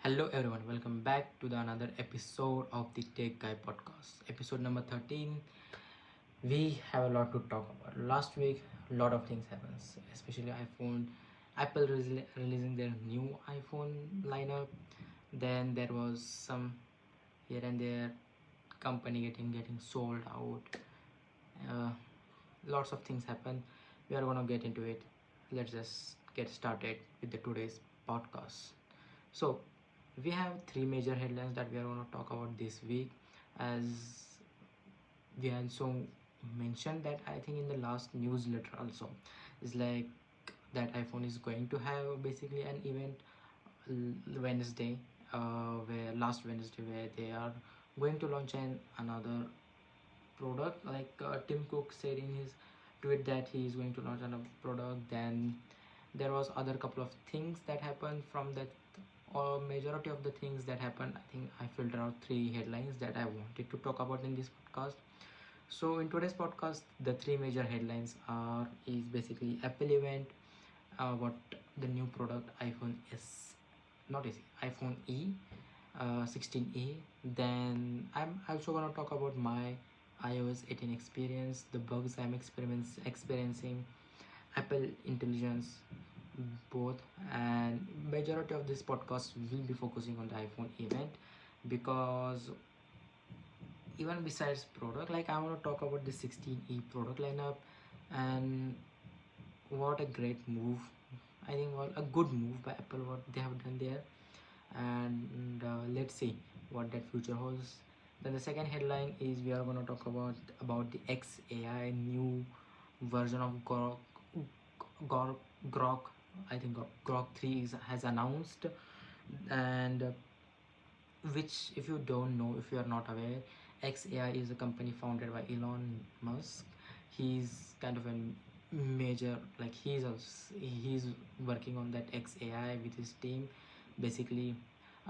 Hello everyone, welcome back to the another episode of the TechGuy Podcast. Episode number 13. We have a lot to talk about. Last week, a lot of things happened, especially iPhone, Apple releasing their new iPhone lineup. Then there was some here and there company getting sold out. Uh, Lots of things happen. We are gonna get into it. Let's just get started with the today's podcast. So we have three major headlines that we are going to talk about this week, as we also mentioned that I think in the last newsletter also is like that iPhone is going to have basically an event Wednesday, where last Wednesday where they are going to launch another product. Like Tim Cook said in his tweet that he is going to launch another product. Then there was other couple of things that happened from that, or majority of the things that happened. I think I filtered out three headlines that I wanted to talk about in this podcast. So in today's podcast, the three major headlines are is basically Apple event, what the new product iPhone is, not is iPhone E, 16e. Then I'm also gonna talk about my iOS 18 experience, the bugs I'm experiencing, Apple Intelligence, both. And majority of this podcast will be focusing on the iPhone event, because even besides product, like I want to talk about the 16e product lineup, and what a great move. I think what a good move by Apple, what they have done there. And let's see what that future holds. Then the second headline is we are going to talk about the XAI new version of Grok. Grok, I think Grok 3 has announced. And which, if you don't know, if you are not aware, XAI is a company founded by Elon Musk. He's kind of a major, like he's working on that XAI with his team, basically,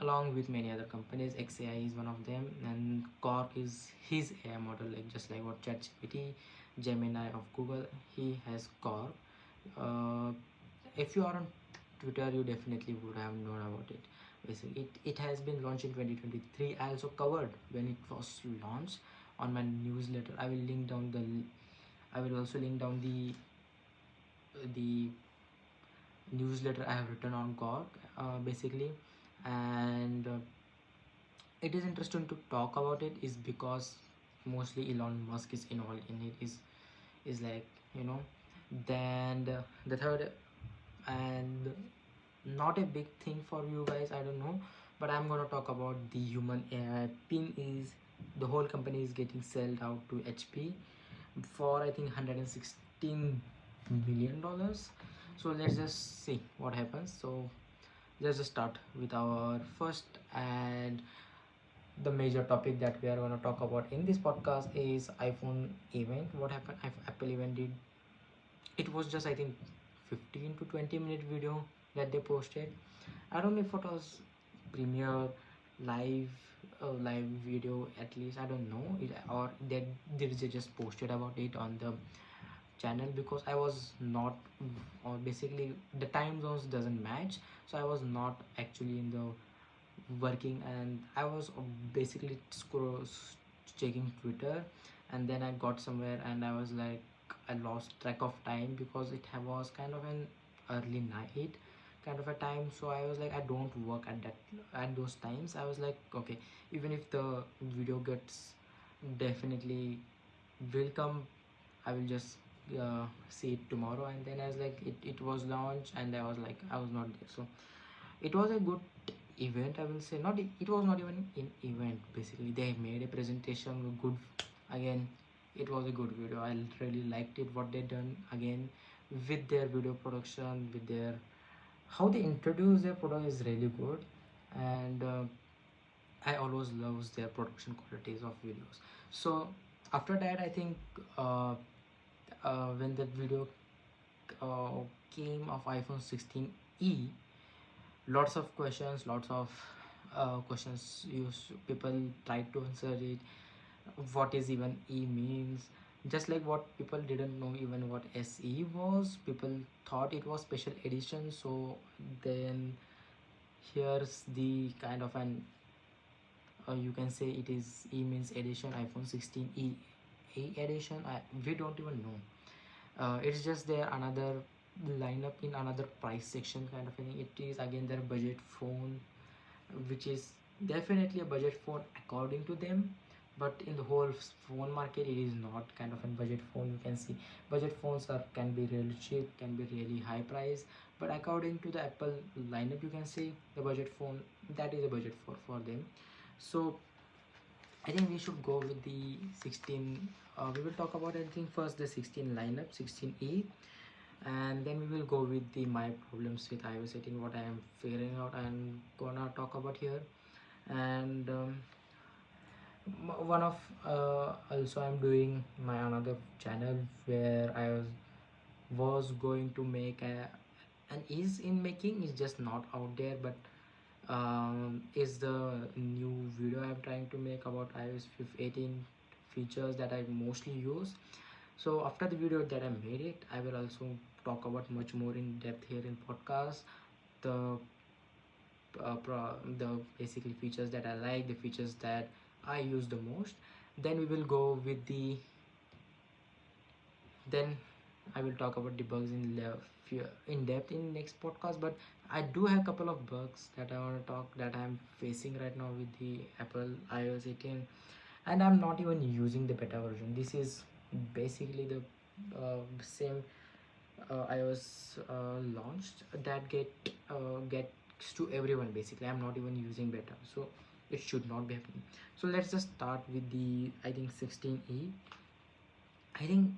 along with many other companies. XAI is one of them, and Grok is his AI model, like just like what ChatGPT, Gemini of Google, he has Grok. uh, if you are on Twitter, you definitely would have known about it. Basically, it has been launched in 2023. I also covered when it was launched on my newsletter. I will also link down the newsletter I have written on Grok, basically. And it is interesting to talk about it, is because mostly Elon Musk is involved in it. Is like, you know. Then the third, and not a big thing for you guys, I don't know, but I'm gonna talk about the Human AI pin. Is the whole company is getting sold out to HP for I think $116 million. So let's just see what happens. So let's just start with our first and the major topic that we are going to talk about in this podcast is iPhone event. What happened? Apple event did, it was just I think 15 to 20 minute video that they posted. I don't know if it was premiere live, live video, at least I don't know it, or they just posted about it on the channel, because I was not, or basically the time zones doesn't match, so I was not actually in the working, and I was basically checking Twitter. And then I got somewhere and I was like, I lost track of time, because was kind of an early night kind of a time. So I was like, I don't work at those times. I was like, okay, even if the video gets, definitely will come, I will just see it tomorrow. And then I was like, it was launched and I was like, I was not there. So it was a good event, I will say. Not, it was not even an event. Basically, they made a presentation good. Again, it was a good video. I really liked it, what they done again with their video production, with their, how they introduce their product is really good. And I always loves their production qualities of videos. So after that, I think uh, when that video uh, came of iPhone 16e, lots of questions, people tried to answer it. What is even E means? Just like what people didn't know even what SE was, people thought it was special edition. So then Here's the kind of an you can say it is E means edition, iPhone 16 E edition. We don't even know. It's just there another lineup in another price section kind of a thing. It is again their budget phone, which is definitely a budget phone according to them, but in the whole phone market it is not kind of a budget phone. You can see budget phones are can be really cheap, can be really high price, but according to the Apple lineup, you can see the budget phone, that is a budget for them. So I think we should go with the 16. We will talk about anything first, the 16 lineup, 16e, and then we will go with the my problems with iOS 18, what I am figuring out and gonna talk about here. And one of also I'm doing my another channel where I was going to make and is in making, is just not out there, but is the new video I'm trying to make about iOS 18 features that I mostly use. So after the video that I made it, I will also talk about much more in depth here in podcast, the the basically features that I like, the features that I use the most. Then we will go with the then I will talk about the bugs in depth in next podcast. But I do have a couple of bugs that I want to talk that I'm facing right now with the Apple iOS 18, and I'm not even using the beta version. This is basically the same iOS launched that gets to everyone. Basically, I'm not even using beta, so it should not be happening. So let's just start with the I think 16e. I think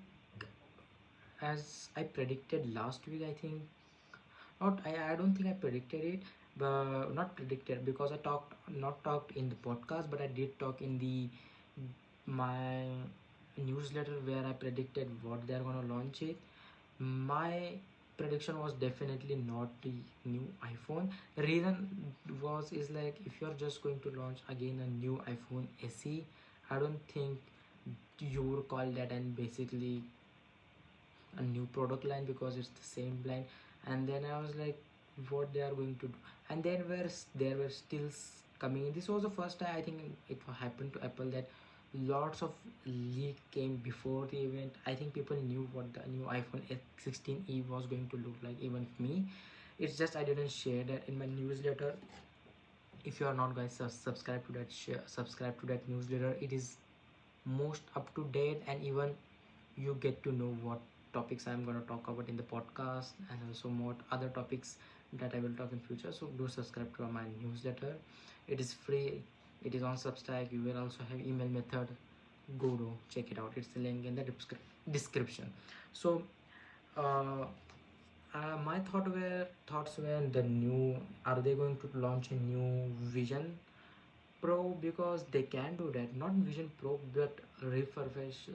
as I predicted last week, I think not I don't think I predicted it, but not predicted because I talked not talked in the podcast, but I did talk in the my newsletter where I predicted what they're gonna launch it. My prediction was definitely not the new iPhone. The reason was is like if you're just going to launch again a new iPhone SE, I don't think you would call that and basically a new product line because it's the same line. And then I was like, what they are going to do. And then there were still coming in. This was the first time I think it happened to Apple that lots of leak came before the event. I think people knew what the new iPhone 16e was going to look like, even me. It's just I didn't share that in my newsletter. If you are not guys subscribe to that, subscribe to that newsletter. It is most up to date, and even you get to know what topics I'm going to talk about in the podcast, and also more other topics that I will talk in future. So do subscribe to my newsletter. It is free, it is on Substack. You will also have email method. Go to check it out, it's the link in the description. So uh, my thoughts were the new, are they going to launch a new Vision Pro? Because they can do that, not Vision Pro but refresh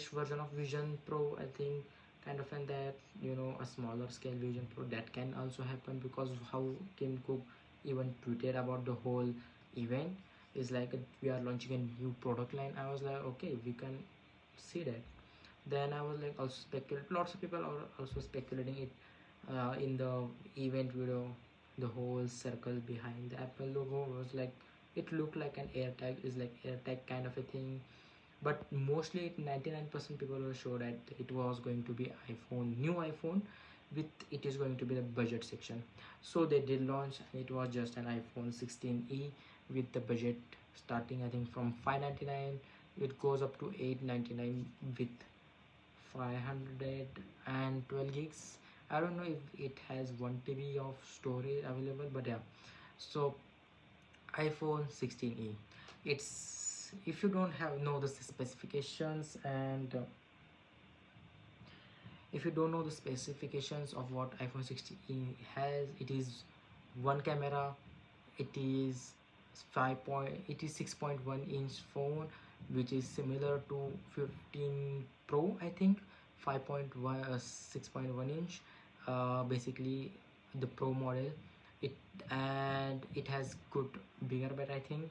version of Vision Pro, I think, kind of, and that, a smaller scale Vision Pro, that can also happen because how Tim Cook even tweeted about the whole event is like we are launching a new product line. I was like, okay, we can see that. Then I was like also speculate, lots of people are also speculating it in the event video. The whole circle behind the Apple logo was like, it looked like an AirTag, is like AirTag kind of a thing, but mostly 99% people will show that it was going to be new iPhone with, it is going to be the budget section. So they did launch, and it was just an iPhone 16e with the budget starting I think from 599. It goes up to 899 with 512 gigs. I don't know if it has 1 TB of storage available, but yeah. So iPhone 16e, it's, if you don't have know the specifications, and if you don't know the specifications of what iPhone 16e has, it is one camera, it is 6.1 inch phone, which is similar to 15 Pro, I think. 5.1 6.1 inch, basically the Pro model. It, and it has good bigger bit, I think,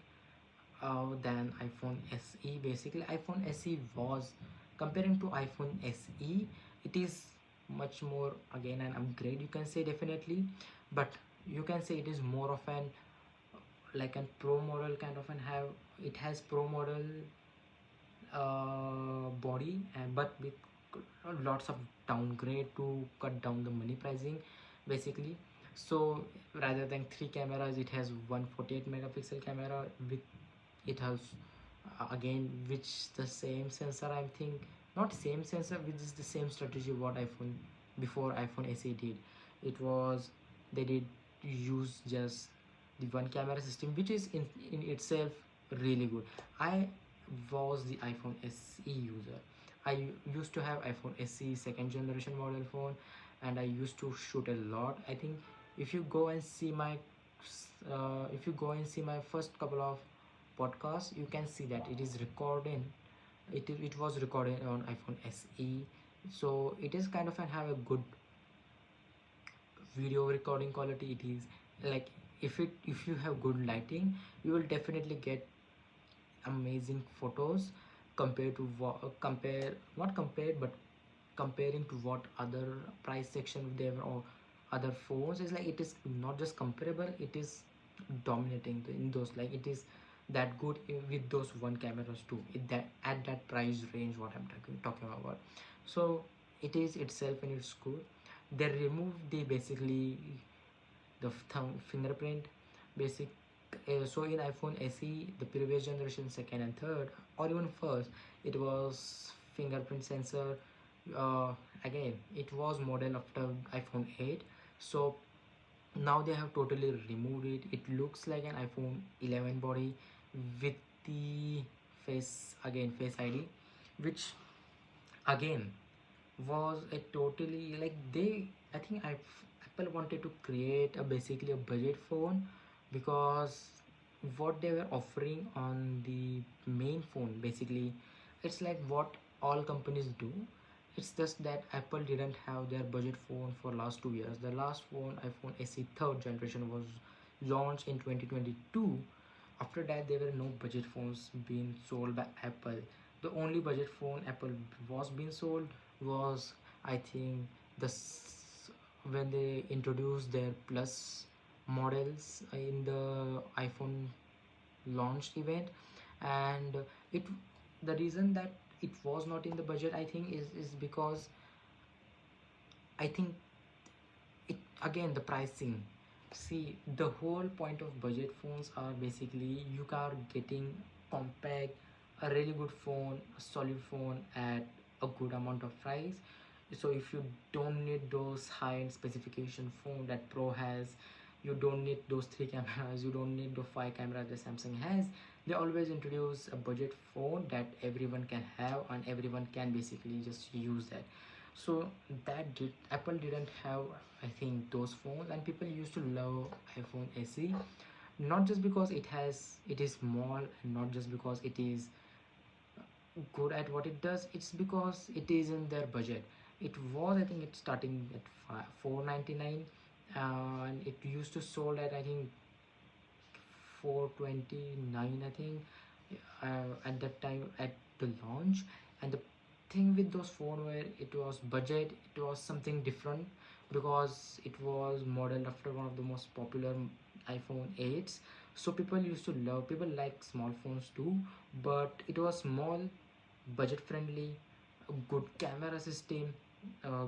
than iPhone SE. Basically iPhone SE was, comparing to iPhone SE, it is much more again an upgrade, you can say, definitely. But you can say it is more of an like a pro model kind of, and have it has pro model body, and but with lots of downgrade to cut down the money pricing, basically. So rather than three cameras, it has 148 megapixel camera with, it has again which the same sensor, I think, not same sensor, which is the same strategy what iPhone before iPhone SE did. It was, they did use just the one camera system, which is in itself really good. I was the iPhone SE user. I used to have iPhone SE second generation model phone, and I used to shoot a lot. I think if you go and see my if you go and see my first couple of podcasts, you can see that it is recording, it was recorded on iPhone SE. So it is kind of and have a good video recording quality. It is like, if you have good lighting, you will definitely get amazing photos compared to compare, not compared, but comparing to what other price section there, or other phones is like, it is not just comparable, it is dominating in those, like it is that good with those one cameras too, that at that price range what I'm talking about. So it is itself and it's good. They remove the basically the thumb fingerprint basic. So in iPhone SE, the previous generation, second and third, or even first, it was fingerprint sensor. uh, Again, it was model after iPhone 8. So now they have totally removed it. It looks like an iPhone 11 body with the face ID, which again was a totally like, they, I think Apple wanted to create a basically a budget phone, because what they were offering on the main phone, basically it's like what all companies do. It's just that Apple didn't have their budget phone for last 2 years. The last phone, iPhone SE third generation, was launched in 2022. After that, there were no budget phones being sold by Apple. The only budget phone Apple was being sold was, I think, when they introduced their Plus models in the iPhone launch event. And it, the reason that it was not in the budget, I think, is because I think it, again, the pricing. See, the whole point of budget phones are basically you are getting compact, a really good phone, a solid phone at a good amount of price. So if you don't need those high-end specification phone that Pro has, you don't need those three cameras, you don't need the five cameras that Samsung has. They always introduce a budget phone that everyone can have, and everyone can basically just use that. So Apple didn't have, I think, those phones, and people used to love iPhone SE, not just because it is small, and not just because it is good at what it does. It's because it is in their budget. It was, I think, it's starting at 499, and it used to sold at, I think, 429, I think, at that time at the launch. And the thing with those phone where it was budget, it was something different, because it was modeled after one of the most popular iPhone 8s. So people used to love, people like small phones too, but it was small, budget friendly, a good camera system, uh,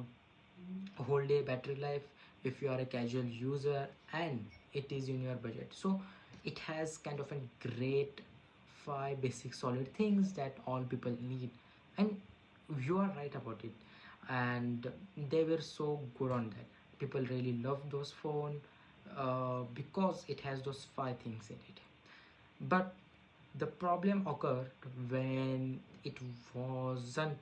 whole day battery life if you are a casual user, and it is in your budget. So it has kind of a great five basic solid things that all people need. And you are right about it, and they were so good on that. People really love those phone, because it has those five things in it. But the problem occurred when it wasn't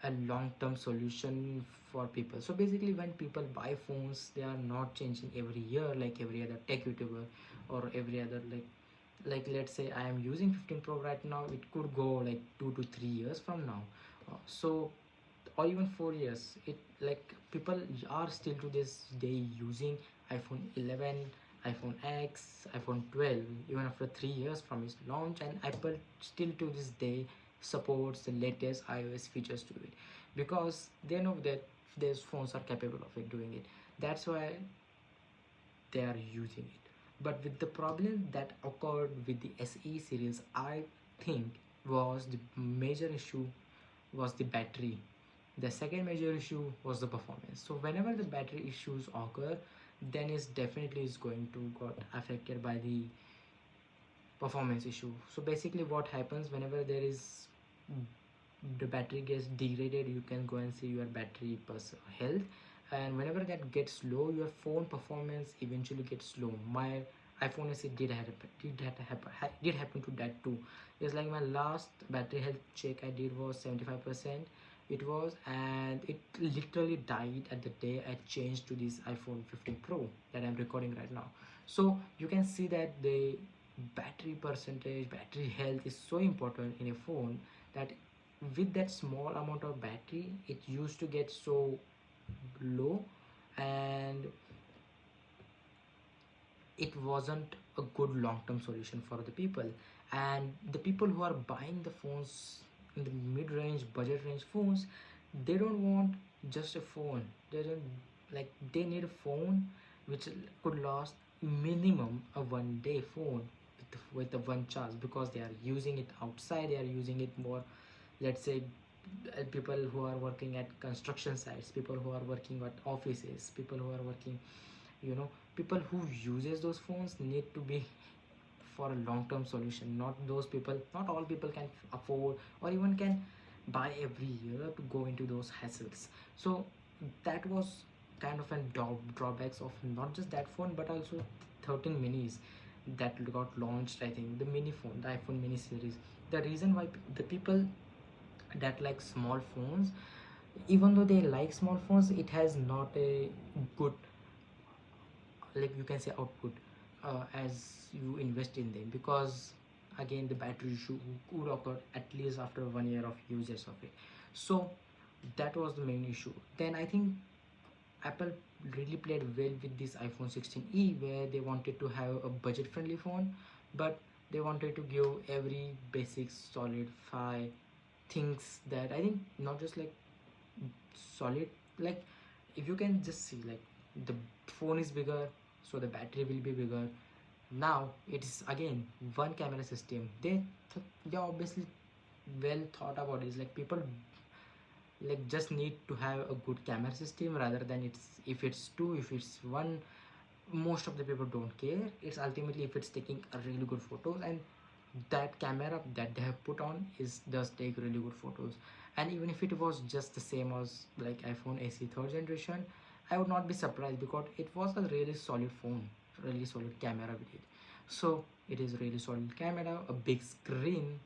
a long-term solution for people. So basically, when people buy phones, they are not changing every year like every other tech YouTuber, or every other, like let's say I am using 15 Pro right now. It could go like 2 to 3 years from now. So, or even 4 years. It, like, people are still to this day using iPhone 11, iPhone X, iPhone 12, even after 3 years from its launch, and Apple still to this day supports the latest iOS features to it, because they know that these phones are capable of it doing it. That's why they are using it. But with the problem that occurred with the SE series, I think was the major issue was the battery. The second major issue was the performance. So whenever the battery issues occur, then it's definitely is going to got affected by the performance issue. So basically what happens whenever there is the battery gets degraded, you can go and see your battery health, and whenever that gets low, your phone performance eventually gets low. My iPhone SE did happen to that too. It's like my last battery health check I did was 75%. It was, and it literally died at the day I changed to this iPhone 15 Pro that I'm recording right now. So you can see that the battery percentage, battery health is so important in a phone, that with that small amount of battery it used to get so low, and it wasn't a good long-term solution for the people. And the people who are buying the phones in the mid-range budget range phones, they don't want just a phone. They don't, like, they need a phone which could last minimum a 1 day phone with the one charge, because they are using it outside, they are using it more, let's say, people who are working at construction sites, people who are working at offices, people who are working, you know, people who uses those phones need to be for a long-term solution. Not those people, not all people can afford or even can buy every year to go into those hassles. So that was kind of a drawbacks of not just that phone, but also 13 minis that got launched. I think the mini phone, the iPhone mini series, the reason why the people that like small phones, even though they like small phones, it has not a good, like you can say, output as you invest in them, because again the battery issue could occur at least after 1 year of usage of it. So that was the main issue. Then I think Apple really played well with this iPhone 16e, where they wanted to have a budget friendly phone, but they wanted to give every basic solid five things that I think, not just like solid, like, if you can just see, like, the phone is bigger, so the battery will be bigger. Now it's again one camera system. They obviously well thought about this, like people like just need to have a good camera system, rather than it's if it's two, if it's one, most of the people don't care. It's ultimately if it's taking a really good photos, and that camera that they have put on is does take really good photos. And even if it was just the same as like iPhone SE third generation, I would not be surprised, because it was a really solid phone, really solid camera with it. So it is really solid camera, a big screen.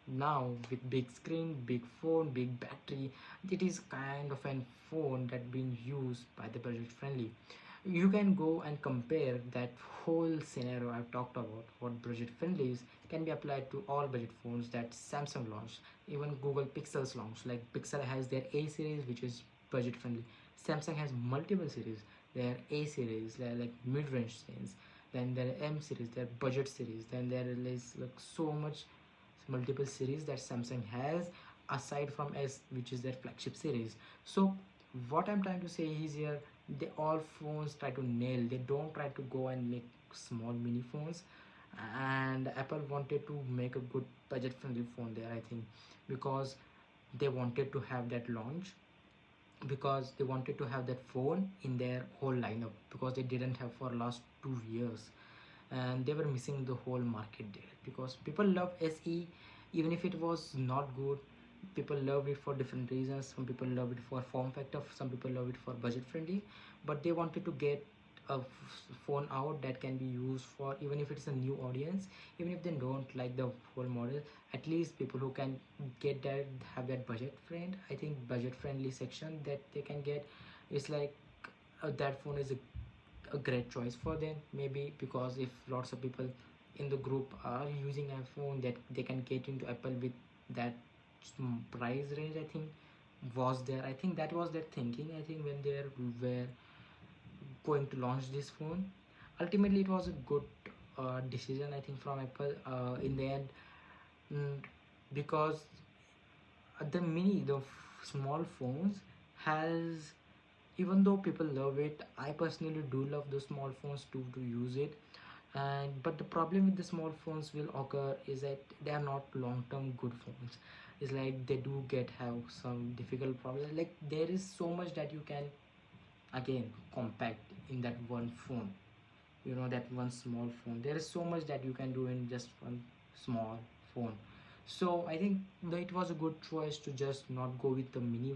Now with big screen, big phone, big battery, it is kind of a phone that being used by the budget friendly. You can go and compare that whole scenario I've talked about, what budget friendly is, can be applied to all budget phones that Samsung launched, even Google Pixels launched. Like Pixel has their A series, which is budget friendly. Samsung has multiple series. Their A series, their like mid-range series, then their M series, their budget series, then there is like so much multiple series that Samsung has aside from S, which is their flagship series. So what I'm trying to say is here, they all phones try to nail, they don't try to go and make small mini phones. And Apple wanted to make a good budget friendly phone there, I think, because they wanted to have that launch, because they wanted to have that phone in their whole lineup, because they didn't have for last 2 years, and they were missing the whole market there, because people love SE. Even if it was not good, people loved it for different reasons. Some people love it for form factor, some people love it for budget friendly, but they wanted to get a phone out that can be used for, even if it's a new audience, even if they don't like the whole model, at least people who can get that, have that budget friend. I think budget friendly section that they can get is like, that phone is a great choice for them, maybe because if lots of people in the group are using iPhone, that they can get into Apple with that price range, I think was there. I think that was their thinking, I think, when they were going to launch this phone. Ultimately it was a good decision, I think, from Apple in the end. mm, because the small phones has even though people love it, I personally do love the small phones to use it. And but the problem with the small phones will occur is that they are not long term good phones. It's like they do get have some difficult problems. Like there is so much that you can again compact in that one phone, that one small phone. There is so much that you can do in just one small phone. So I think that it was a good choice to just not go with the mini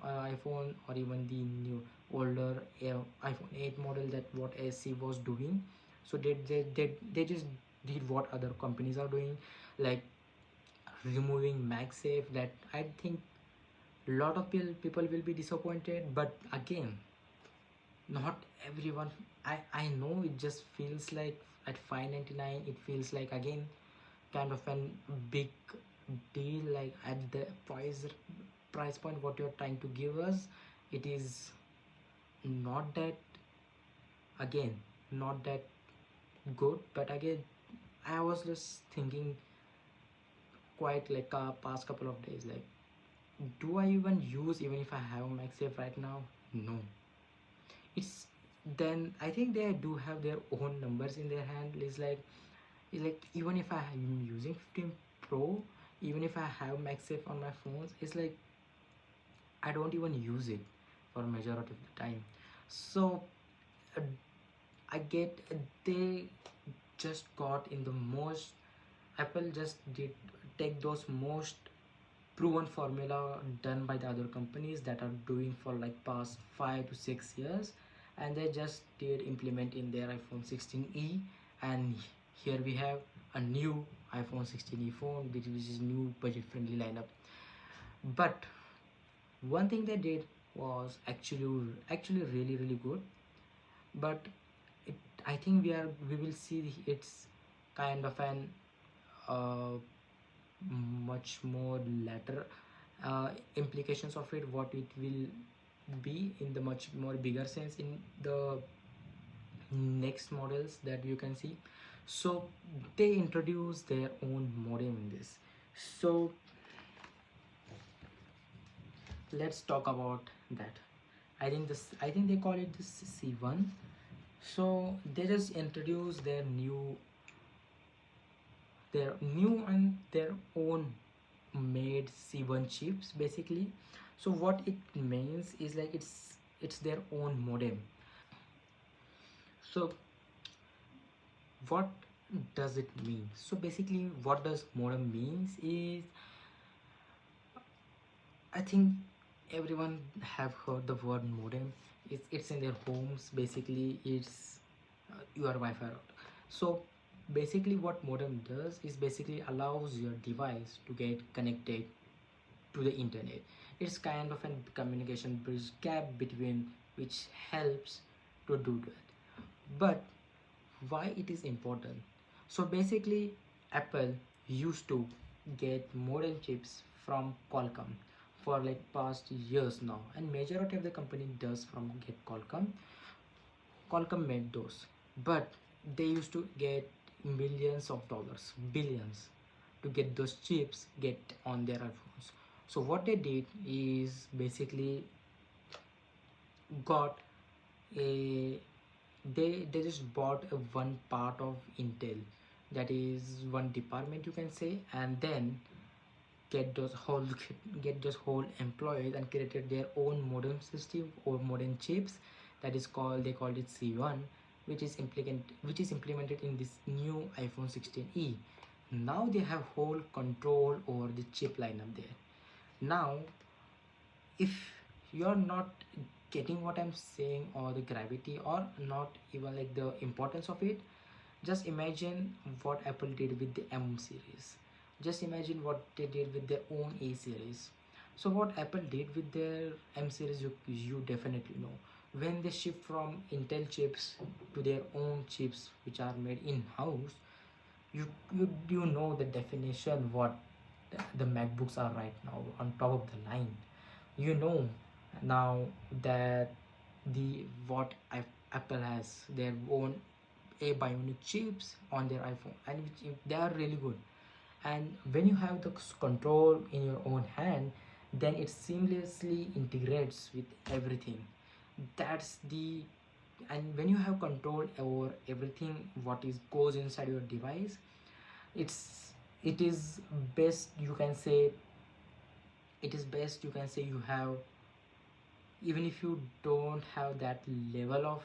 iPhone, or even the new older iPhone 8 model that what SC was doing. So they just did what other companies are doing, like removing MagSafe. That I think a lot of people will be disappointed, but again, not everyone. I know it just feels like at 599 it feels like again kind of an big deal, like at the price point what you're trying to give us. It is not that, again, not that good. But again, I was just thinking quite like past couple of days, like, do I even use, even if I have MagSafe right now? No. It's then I think they do have their own numbers in their hand. It's like even if I am using 15 Pro, even if I have MagSafe on my phones, it's like I don't even use it for majority of the time. So uh, I get they just got in the most. Apple just did take those most proven formula done by the other companies that are doing for like past 5 to 6 years, and they just did implement in their iPhone 16e. And here we have a new iPhone 16e phone, which is new budget friendly lineup. But one thing they did was actually really really good. But it, I think we will see it's kind of an uh, much more later implications of it, what it will be in the much more bigger sense in the next models that you can see. So they introduce their own modem in this. So let's talk about that. I think they call it this C1. So they just introduce their new and their own made C1 chips basically. So what it means is like it's their own modem. So what does it mean? So basically what does modem means is, I think everyone have heard the word modem. It's in their homes. Basically it's your Wi-Fi router. So basically what modem does is basically allows your device to get connected to the internet. It's kind of a communication bridge gap between, which helps to do that. But why it is important? So basically Apple used to get modem chips from Qualcomm for like past years now, and majority of the company does from get Qualcomm made those. But they used to get millions of dollars, billions, to get those chips get on their iPhones. So what they did is basically got a they just bought a one part of Intel, that is one department you can say, and then get those whole get those whole employees and created their own modem system or modem chips. That is called, they called it C1, which is implemented in this new iPhone 16e. Now they have whole control over the chip lineup there. Now if you're not getting what I'm saying, or the gravity, or not even like the importance of it, just imagine what Apple did with the M series. Just imagine what they did with their own A series. So what Apple did with their M series, you definitely know. When they shift from Intel chips to their own chips, which are made in house, you know the definition what the MacBooks are right now on top of the line. You know now that the what Apple has their own a bionic chips on their iPhone, and which they are really good. And when you have the control in your own hand, then it seamlessly integrates with everything. That's the And when you have control over everything what is goes inside your device, it's it is best you can say you have, even if you don't have that level of,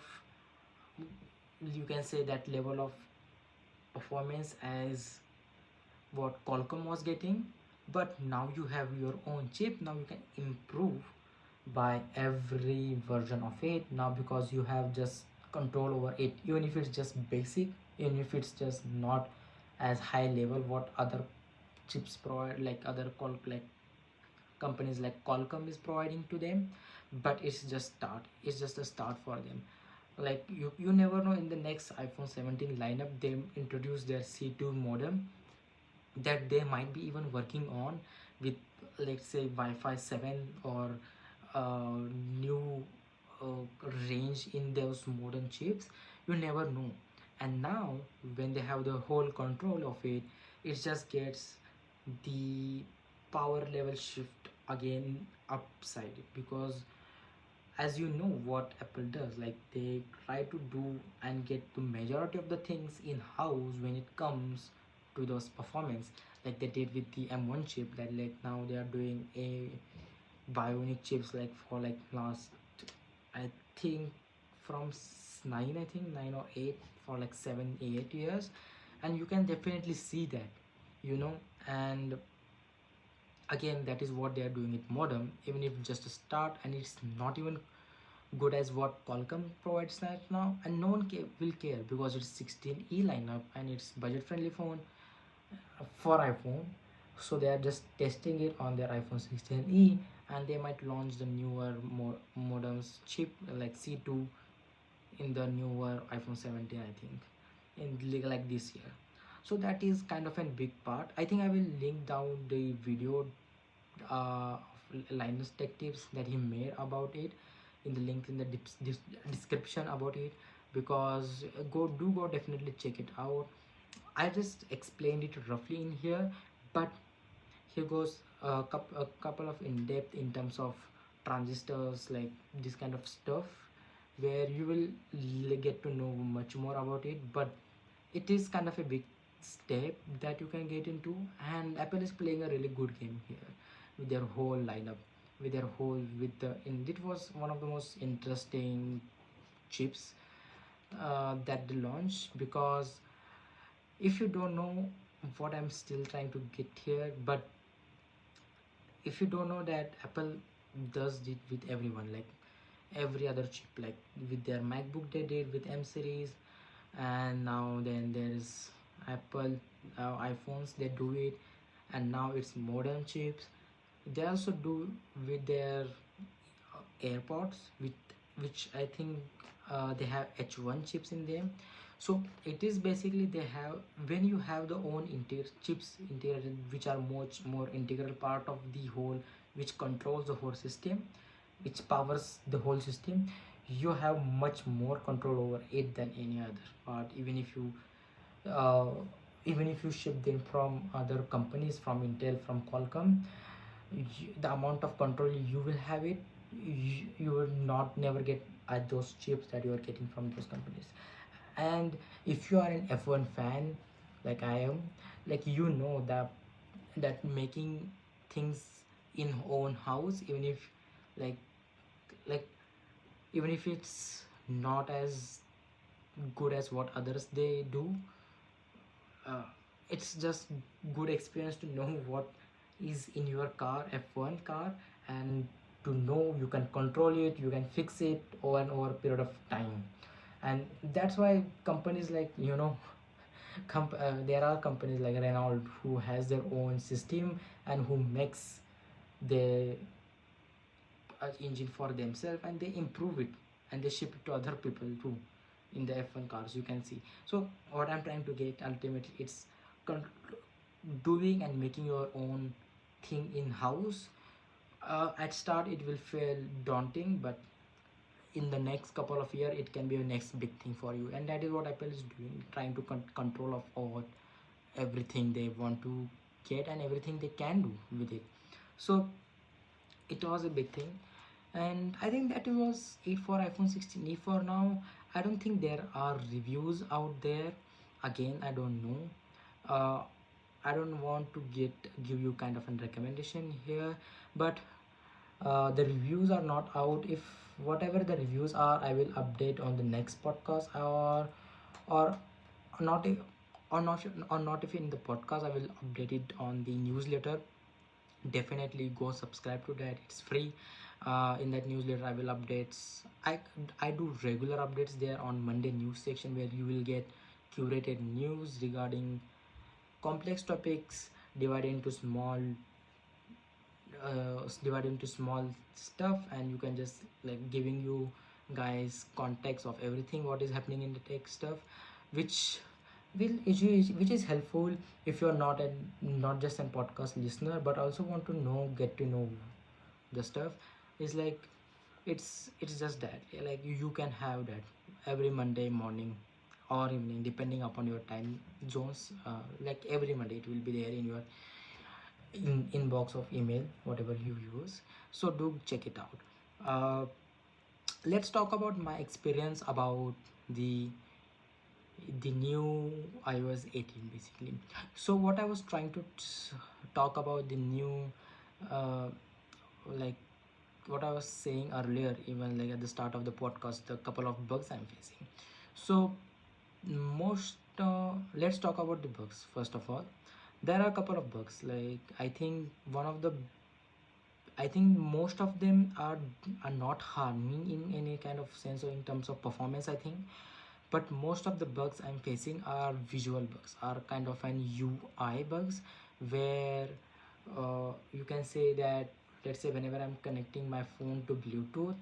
you can say, that level of performance as what Qualcomm was getting, but now you have your own chip. Now you can improve by every version of it now, because you have just control over it, even if it's just basic, even if it's just not as high level what other chips provide, like like companies like Qualcomm is providing to them. But it's just a start for them. Like you never know, in the next iPhone 17 lineup they introduce their C2 modem that they might be even working on with, let's say, Wi-Fi 7 or uh, new range in those modern chips. You never know. And now when they have the whole control of it, it just gets the power level shift again upside, because as you know what Apple does, like they try to do and get the majority of the things in house when it comes to those performance, like they did with the M1 chip, that like now they are doing a bionic chips like for like last, I think, from 9, I think 9 or 8, for like 7 8 years. And you can definitely see that, you know. And again, that is what they are doing with modem, even if just a start, and it's not even good as what Qualcomm provides right now, and no one will care, because it's 16e lineup and it's budget friendly phone for iPhone. So they are just testing it on their iPhone 16e, and they might launch the newer modems chip like C2 in the newer iPhone 17, I think, in like this year. So that is kind of a big part. I think I will link down the video of Linus Tech Tips that he made about it in the link in the description about it, because go definitely check it out. I just explained it roughly in here, but here goes a couple of in depth in terms of transistors, like this kind of stuff, where you will get to know much more about it. But it is kind of a big step that you can get into, and Apple is playing a really good game here with their whole lineup, with the and it was one of the most interesting chips that they launched. Because if you don't know what I'm still trying to get here, but if you don't know that Apple does it with everyone, like every other chip, like with their MacBook they did with M series, and now then there's Apple iPhones they do it, and now it's modern chips. They also do with their AirPods, with which I think they have H1 chips in them. So it is basically, they have, when you have the own chips integrated, which are much more integral part of the whole, which controls the whole system, which powers the whole system, you have much more control over it than any other part. Uh, Even if you ship them from other companies, from Intel, from Qualcomm, the amount of control you will have it, you will not never get at those chips that you are getting from those companies. And if you are an F1 fan like I am, like you know that making things in own house, even if like like even if it's not as good as what others they do, uh, it's just good experience to know what is in your car, F1 car, and to know you can control it, you can fix it over and over a period of time. And that's why companies like, there are companies like Renault who has their own system and who makes the engine for themselves, and they improve it and they ship it to other people too in the F1 cars, you can see. So what I'm trying to get ultimately, it's con- doing and making your own thing in house. At start it will feel daunting, but in the next couple of years it can be a next big thing for you, and that is what Apple is doing, trying to control of all everything they want to get and everything they can do with it. So it was a big thing. and I think that it was it for iPhone 16e. For now, I don't think there are reviews out there. Again, I don't know. I don't want to give you kind of a recommendation here, but the reviews are not out. If whatever the reviews are, I will update on the next podcast, or not if, or not if in the podcast, I will update it on the newsletter. Definitely go subscribe to that, it's free. In that newsletter, I will updates. I do regular updates there on Monday news section, where you will get curated news regarding complex topics, divided into small divided into small stuff, and you can just like giving you guys context of everything what is happening in the tech stuff, which which is helpful if you're not just a podcast listener, but also want to get to know the stuff. Is like it's just that, like you can have that every Monday morning or evening, depending upon your time zones. Like every Monday it will be there in your inbox of email, whatever you use. So do check it out. uh, let's talk about my experience about the new iOS 18 basically. So what I was trying to talk about the new, uh, like what I was saying earlier, even like at the start of the podcast, the couple of bugs I'm facing. So most let's talk about the bugs first of all. There are a couple of bugs. Like I think most of them are not harming in any kind of sense or in terms of performance, I think. But most of the bugs I'm facing are visual bugs, are kind of an UI bugs, where you can say that, let's say whenever I'm connecting my phone to Bluetooth,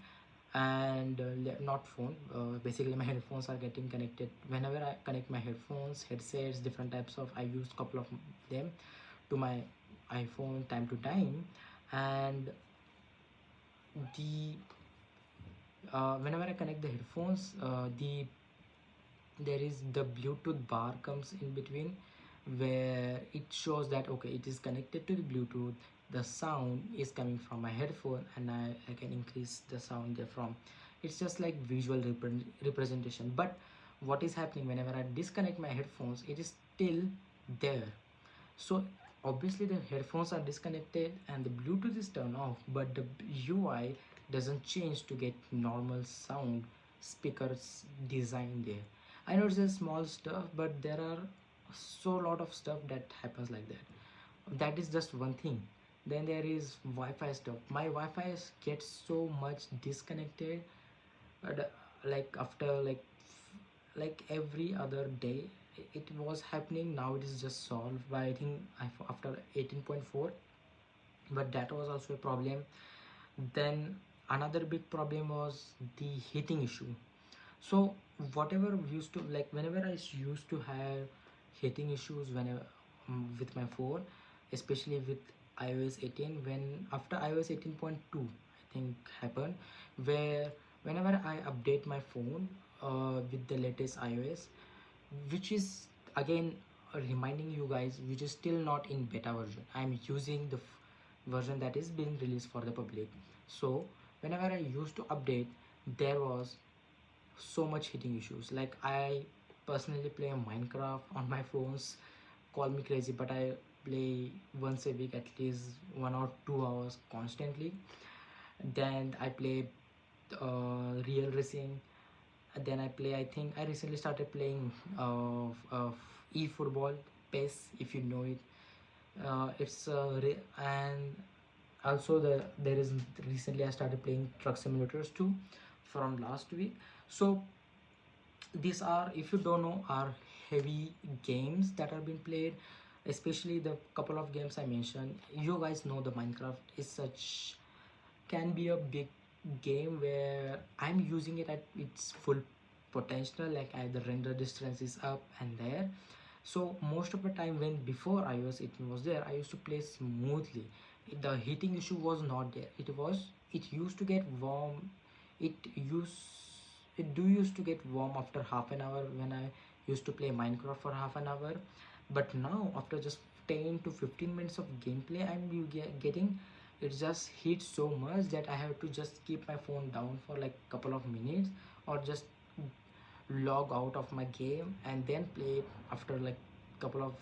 and not phone, basically my headphones are getting connected. Whenever I connect my headphones, headsets, different types of, I use couple of them to my iPhone time to time, and the whenever I connect the headphones, there is the Bluetooth bar comes in between, where it shows that okay, it is connected to the Bluetooth, the sound is coming from my headphone, and I can increase the sound therefrom. It's just like visual representation. But what is happening whenever I disconnect my headphones, it is still there. So obviously the headphones are disconnected and the Bluetooth is turned off, but the UI doesn't change to get normal sound speakers design there. I know it's a small stuff, but there are so lot of stuff that happens like that. That is just one thing. Then there is Wi-Fi stuff. My Wi-Fi gets so much disconnected, like after like every other day it was happening. Now it is just solved by, I think, after 18.4, but that was also a problem. Then another big problem was the heating issue. So whatever used to, like whenever I used to have heating issues whenever, with my phone, especially with iOS 18, when after iOS 18.2 I think happened, where whenever I update my phone with the latest iOS, which is again reminding you guys, which is still not in beta version. I'm using the version that is being released for the public. So whenever I used to update, there was so much hitting issues. Like I personally play Minecraft on my phones, call me crazy, but I play once a week at least 1 or 2 hours constantly. Then I play real racing. And then I play, I think I recently started playing e-football, PES, if you know it. And also there is recently I started playing truck simulators too from last week. So these are, if you don't know, are heavy games that are being played, especially the couple of games I mentioned. You guys know the Minecraft is such, can be a big game where I'm using it at its full potential, like the render distance is up and there. So most of the time, when before iOS it was there, I used to play smoothly. The heating issue was not there. It used to get warm. It used to get warm after half an hour when I used to play Minecraft for half an hour. But now after just 10 to 15 minutes of gameplay, I'm getting it just hits so much that I have to just keep my phone down for like couple of minutes, or just log out of my game and then play it after like couple of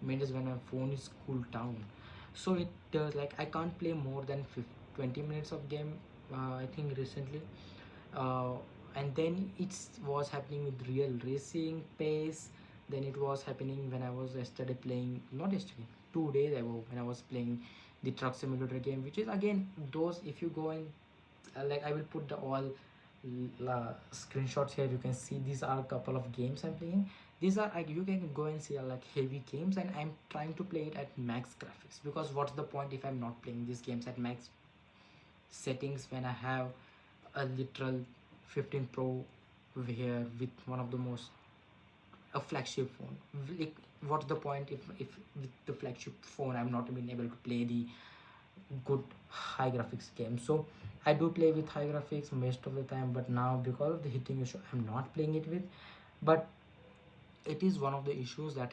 minutes when my phone is cooled down. So it does, like I can't play more than 20 minutes of game, I think recently. uh, and then it was happening with real racing pace. Then it was happening when I was yesterday playing, not yesterday, 2 days ago, when I was playing the truck simulator game, which is again those, if you go and like I will put the all screenshots here, you can see these are a couple of games I'm playing. These are like, you can go and see like heavy games, and I'm trying to play it at max graphics, because what's the point if I'm not playing these games at max settings when I have a literal 15 Pro over here with one of the most, a flagship phone. Like, what's the point if with the flagship phone I'm not even able to play the good high graphics game? So I do play with high graphics most of the time, but now because of the hitting issue I'm not playing it with. But it is one of the issues that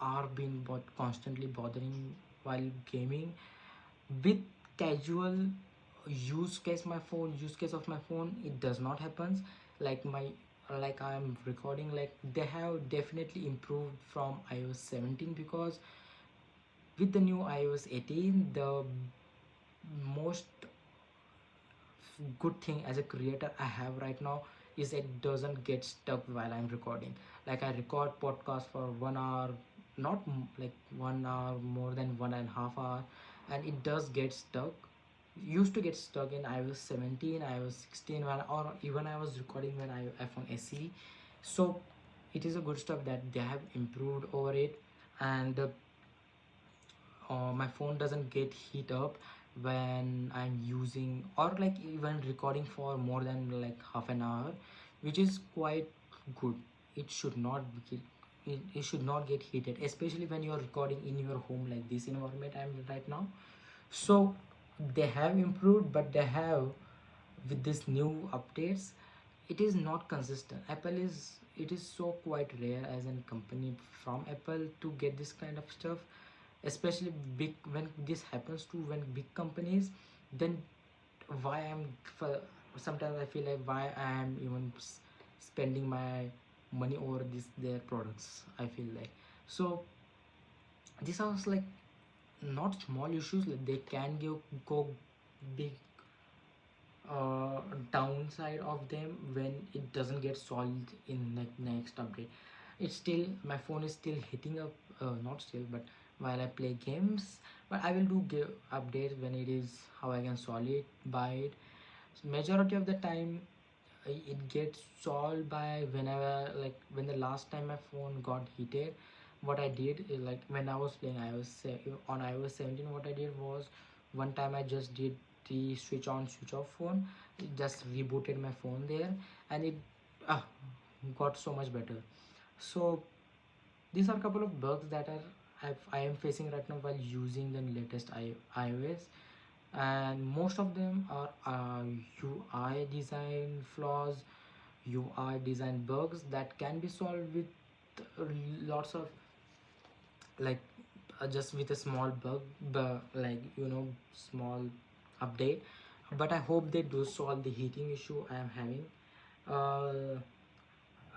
are being constantly bothering while gaming. With casual use case of my phone, it does not happen. Like my, like I'm recording, like they have definitely improved from iOS 17, because with the new iOS 18, the most good thing as a creator I have right now is it doesn't get stuck while I'm recording. Like I record podcast for 1 hour, not like 1 hour, more than 1.5 hour, and it does get stuck. Used to get stuck in iOS 17, iOS 16, or even I was recording when I iPhone SE. So it is a good stuff that they have improved over it. And my phone doesn't get heat up when I'm using, or like even recording for more than like half an hour, which is quite good. It should not be, it should not get heated, especially when you're recording in your home, like this environment I'm in right now. So they have improved, but they have, with this new updates, it is not consistent. Apple is, it is so quite rare as a company from Apple to get this kind of stuff, especially big, when this happens to when big companies. Then why I'm for, sometimes I feel like why I am even spending my money over this their products, I feel like. So these are like not small issues, like they can give go big downside of them when it doesn't get solved in like next update. It's still, my phone is still hitting up, not still, but while I play games. But I will do give updates when it is how I can solve it by it. Majority of the time it gets solved by whenever, like when the last time my phone got heated, what I did is, like when I was playing on iOS 17, what I did was, one time I just did the switch on switch off phone. It just rebooted my phone there, and it ah, got so much better. So these are a couple of bugs that I am facing right now while using the latest iOS. And most of them are UI design flaws, UI design bugs that can be solved with lots of, like just with a small bug, but like small update. But I hope they do solve the heating issue I am having. uh,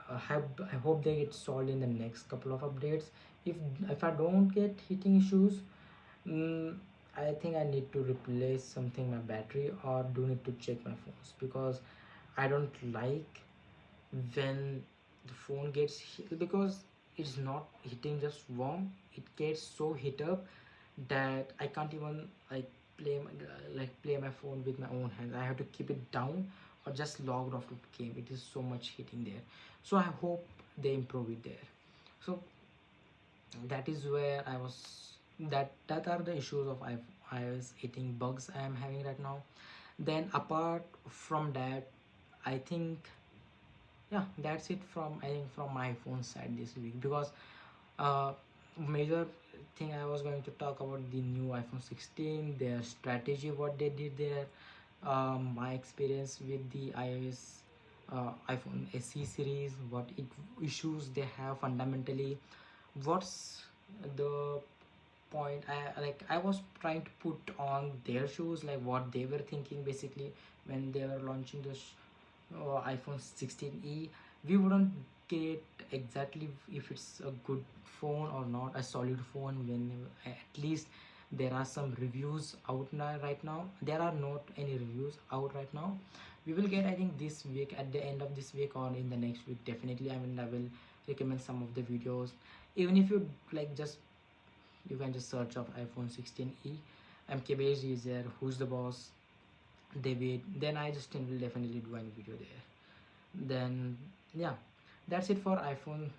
I hope they get solved in the next couple of updates. If I don't get heating issues, mm, I think I need to replace something my battery, or do need to check my phones, because I don't like when the phone gets because it's not hitting just warm, it gets so hit up that I can't even like play my phone with my own hands. I have to keep it down or just logged off the game. It is so much hitting there. So I hope they improve it there. So that is where I was, that are the issues of iOS 18 bugs I am having right now. Then apart from that, I think, yeah, that's it from, I think, from my phone side this week. Because uh major thing I was going to talk about the new iPhone 16, their strategy, what they did there, my experience with the iOS iPhone SE series, what issues they have fundamentally, what's the point, I was trying to put on their shoes, like what they were thinking basically when they were launching this iPhone 16e. We wouldn't get exactly if it's a good phone or not, a solid phone, when at least there are some reviews out now. Right now there are not any reviews out right now. We will get, I think, this week, at the end of this week or in the next week definitely. I mean, I will recommend some of the videos. Even if you like, just you can just search of iPhone 16e, MKBase user, who's the boss, David, then I just will definitely do any video there. Then yeah, that's it for iPhone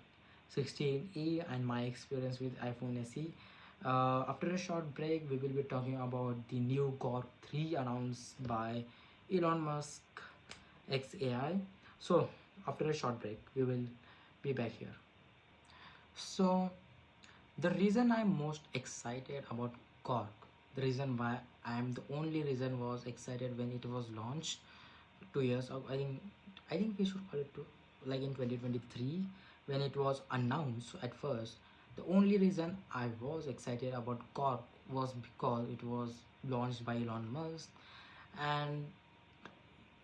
16e and my experience with iPhone SE. After a short break, we will be talking about the new Grok 3 announced by Elon Musk X AI. So after a short break, we will be back here. So the reason I'm most excited about Grok, the reason why I'm the only reason was excited when it was launched 2 years ago. I think we should call it to, like in 2023 when it was announced at first. The only reason I was excited about Corp was because it was launched by Elon Musk. And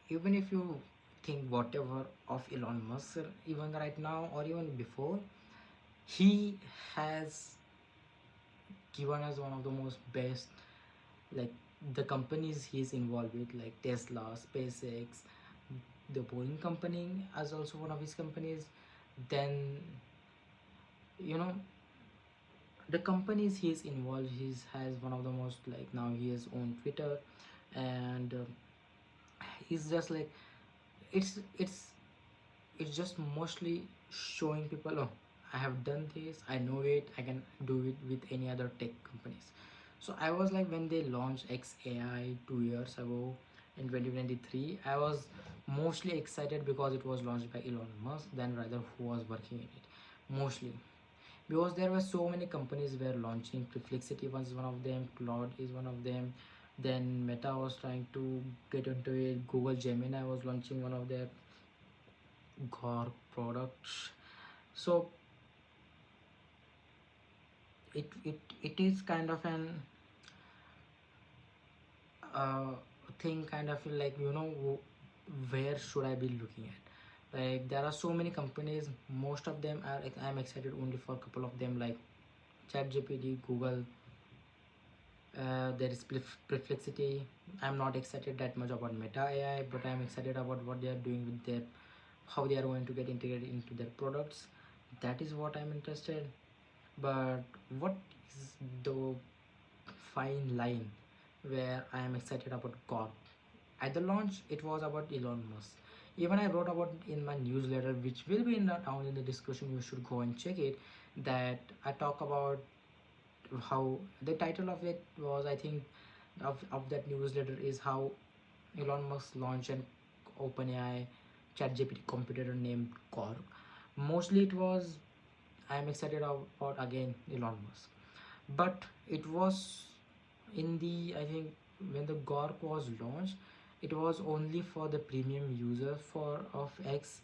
even if you think whatever of Elon Musk, even right now or even before, he has given us one of the most best, like, the companies he's involved with, like Tesla, SpaceX, the Boeing company as also one of his companies. Then, you know, the companies he's involved, he's has one of the most, like, now he has own Twitter. And he's just like, it's it's it's just mostly showing people, oh, I have done this, I know it, I can do it with any other tech companies. So I was like, when they launched XAI 2 years ago in 2023, I was mostly excited because it was launched by Elon Musk than rather who was working in it, mostly because there were so many companies were launching. Perplexity was one of them, Claude is one of them. Then Meta was trying to get into it, Google Gemini was launching one of their Gore products. So it is kind of an uh, thing, kind of like, where should I be looking at. Like, there are so many companies, most of them are, I'm excited only for a couple of them, like ChatGPT, Google. There is Perplexity. I'm not excited that much about Meta AI, but I'm excited about what they are doing with their, how they are going to get integrated into their products. That is what I'm interested. But what is the fine line where I am excited about Corp? At the launch, it was about Elon Musk. Even I wrote about in my newsletter, which will be down in the description. You should go and check it. That I talk about how the title of it was, I think, of that newsletter is how Elon Musk launched an OpenAI ChatGPT competitor named Corp. Mostly it was, I am excited about again Elon Musk, but it was in the, I think, when the Gork was launched, it was only for the premium users for of X,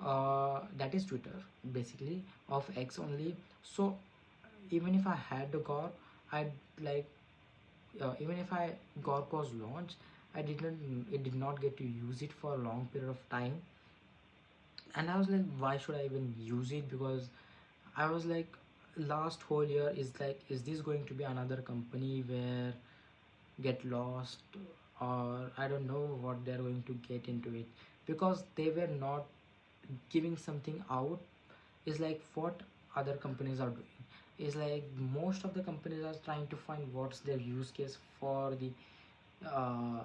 that is Twitter basically, of X only. So even if I had the Gork, I'd like, even if I Gork was launched, I didn't it did not get to use it for a long period of time. And I was like, why should I even use it? Because I was like, last whole year is like, is this going to be another company where get lost, or I don't know what they're going to get into it, because they were not giving something out. Is like what other companies are doing. Is like most of the companies are trying to find what's their use case for the, uh,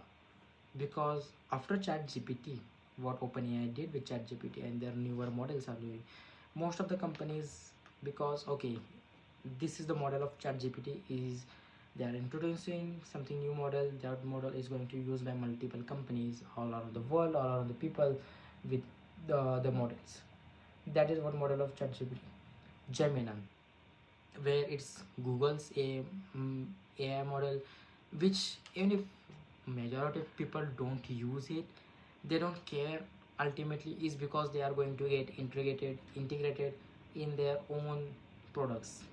because after ChatGPT, what OpenAI did with ChatGPT and their newer models are doing, most of the companies, because okay, this is the model of ChatGPT, is they are introducing something new model. That model is going to be used by multiple companies all around the world, all around the people with the models. That is what model of ChatGPT. Gemini, where it's Google's AI model, which even if majority of people don't use it, they don't care. Ultimately, is because they are going to get integrated in their own products.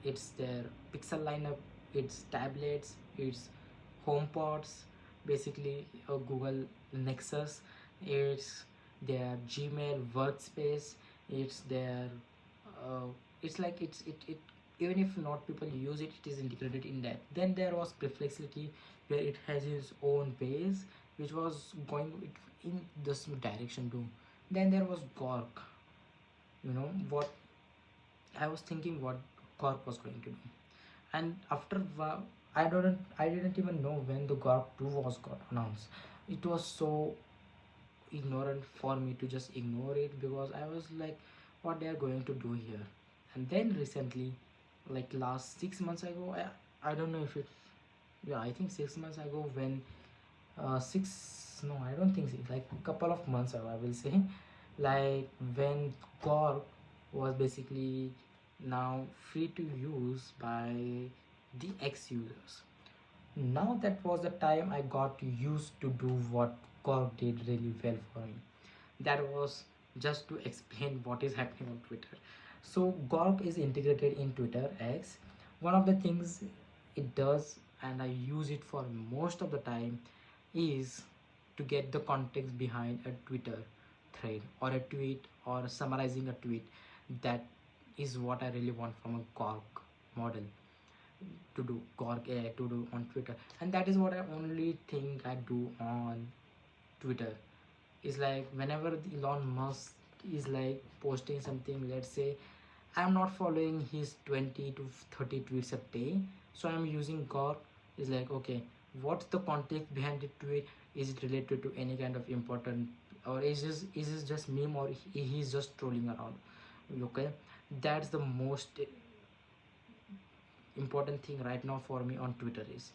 It's their Pixel lineup, it's tablets, it's HomePods, basically Google Nexus, it's their Gmail workspace, it's their uh, it's like it even if not people use it, it is integrated in that. Then there was Perplexity, where it has its own base, which was going in this direction too. Then there was Gork. What I was thinking, what Gork was going to do. And after I didn't even know when the Gork 2 was got announced. It was so ignorant for me to just ignore it, because I was like, what they are going to do here. And then recently, like last 6 months ago, I don't know if it, yeah, I think 6 months ago, when six, no, I don't think six, like a couple of months ago, I will say, like when Core was basically now free to use by the X users. Now that was the time I got used to do what Core did really well for me. That was just to explain what is happening on Twitter. So Gork is integrated in Twitter X. One of the things it does, and I use it for most of the time, is to get the context behind a Twitter thread or a tweet or summarizing a tweet. That is what I really want from a Gork model to do, Gork AI to do on Twitter, and that is what I only think I do on Twitter. Is like whenever Elon Musk is like posting something, let's say I'm not following his 20 to 30 tweets a day, so I'm using Grok. Is like, okay, what's the context behind the tweet? Is it related to any kind of important, or is this just meme, or he's just trolling around? Okay, that's the most important thing right now for me on Twitter. Is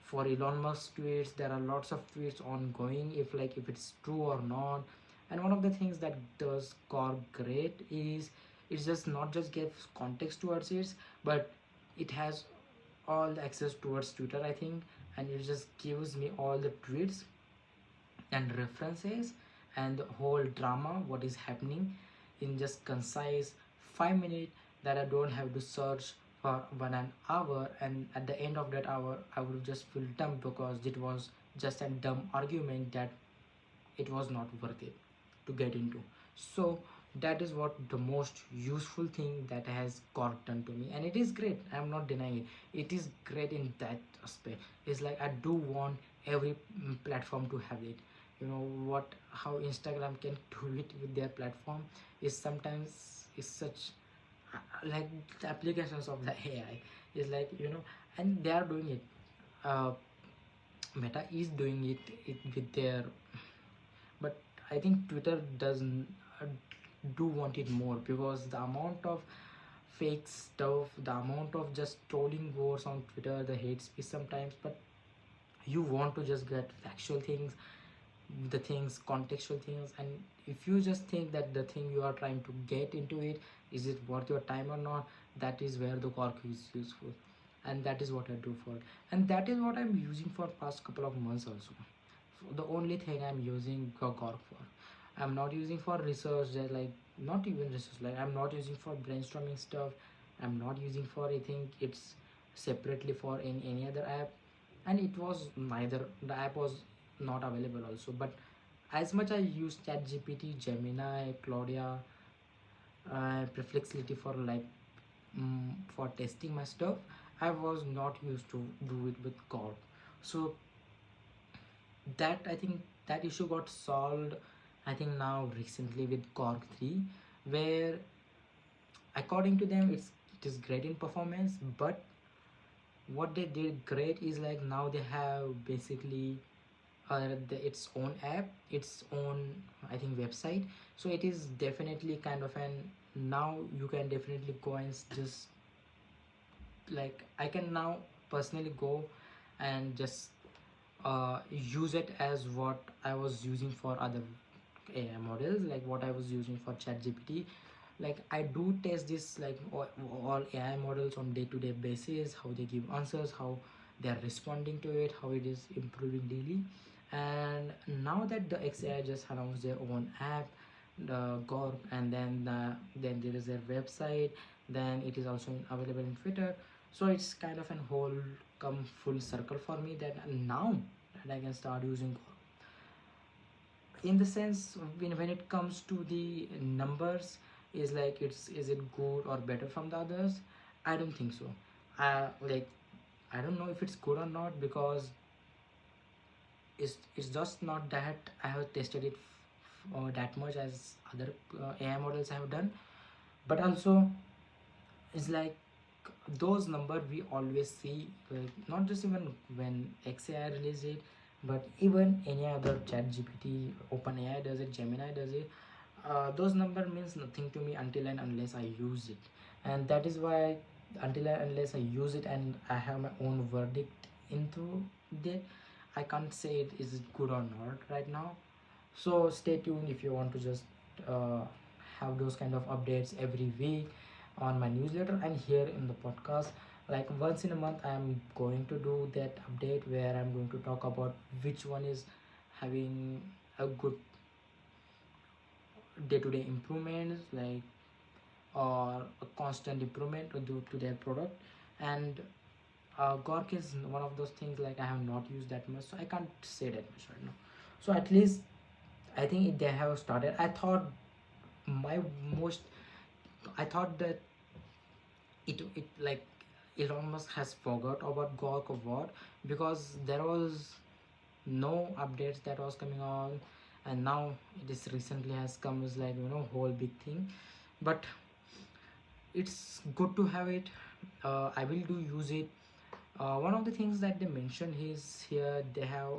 for Elon Musk tweets, there are lots of tweets ongoing, if it's true or not. And one of the things that does Core great is it's just not just gives context towards it, but it has all the access towards Twitter, I think, and it just gives me all the tweets and references and the whole drama what is happening in just concise 5 minutes, that I don't have to search for 1 hour, and at the end of that hour I would just feel dumb because it was just a dumb argument that it was not worth it to get into. So that is what the most useful thing that has got done to me, and it is great, I'm not denying it. It is great in that aspect. It's like I do want every platform to have it. What, how Instagram can do it with their platform is sometimes is such, like the applications of the AI is like, and they are doing it. uh, Meta is doing it with their, but I think Twitter doesn't do want it more, because the amount of fake stuff, the amount of just trolling wars on Twitter, the hate speech sometimes. But you want to just get factual things, the things, contextual things, and if you just think that the thing you are trying to get into it, is it worth your time or not, that is where the Quark is useful. And that is what I do for it, and that is what I'm using for past couple of months also. The only thing I'm using Grok for. I'm not using for research, like not even research, like I'm not using for brainstorming stuff. I'm not using for, I think it's separately for any other app, and it was neither, the app was not available also. But as much I use ChatGPT, Gemini, Claudia, Perplexity for like, for testing my stuff, I was not used to do it with Grok. So that, I think that issue got solved, I think now recently with Korg 3, where according to them it is great in performance. But what they did great is like now they have basically its own app, its own, I think, website. So it is definitely kind of an, now you can definitely go and just, like I can now personally go and just use it as what I was using for other AI models, like what I was using for ChatGPT. Like I do test this, like all AI models on day-to-day basis, how they give answers, how they are responding to it, how it is improving daily. And now that the XAI just announced their own app, the Gorg, and then there is their website, then it is also available in Twitter. So it's kind of an whole come full circle for me that now that I can start using Grok. In the sense when it comes to the numbers, is like is it good or better from the others? I don't think so. Like I don't know if it's good or not, because it's just not that I have tested it that much as other AI models I have done. But also it's like those number we always see, like not just even when XAI release it, but even any other chat GPT, OpenAI does it, Gemini does it. Those number means nothing to me until and unless I use it. And that is why until and unless I use it and I have my own verdict into it, I can't say it is good or not right now. So stay tuned if you want to just uh, have those kind of updates every week on my newsletter and here in the podcast. Like once in a month I'm going to do that update where I'm going to talk about which one is having a good day-to-day improvements, like or a constant improvement to their product. And Gork is one of those things like I have not used that much, so I can't say that much right now. So at least I think they have started. My most I thought that it like Elon Musk has forgot about Gork or what, because there was no updates that was coming on, and now this recently has come as like whole big thing. But it's good to have it. I will do use it. One of the things that they mentioned is here they have,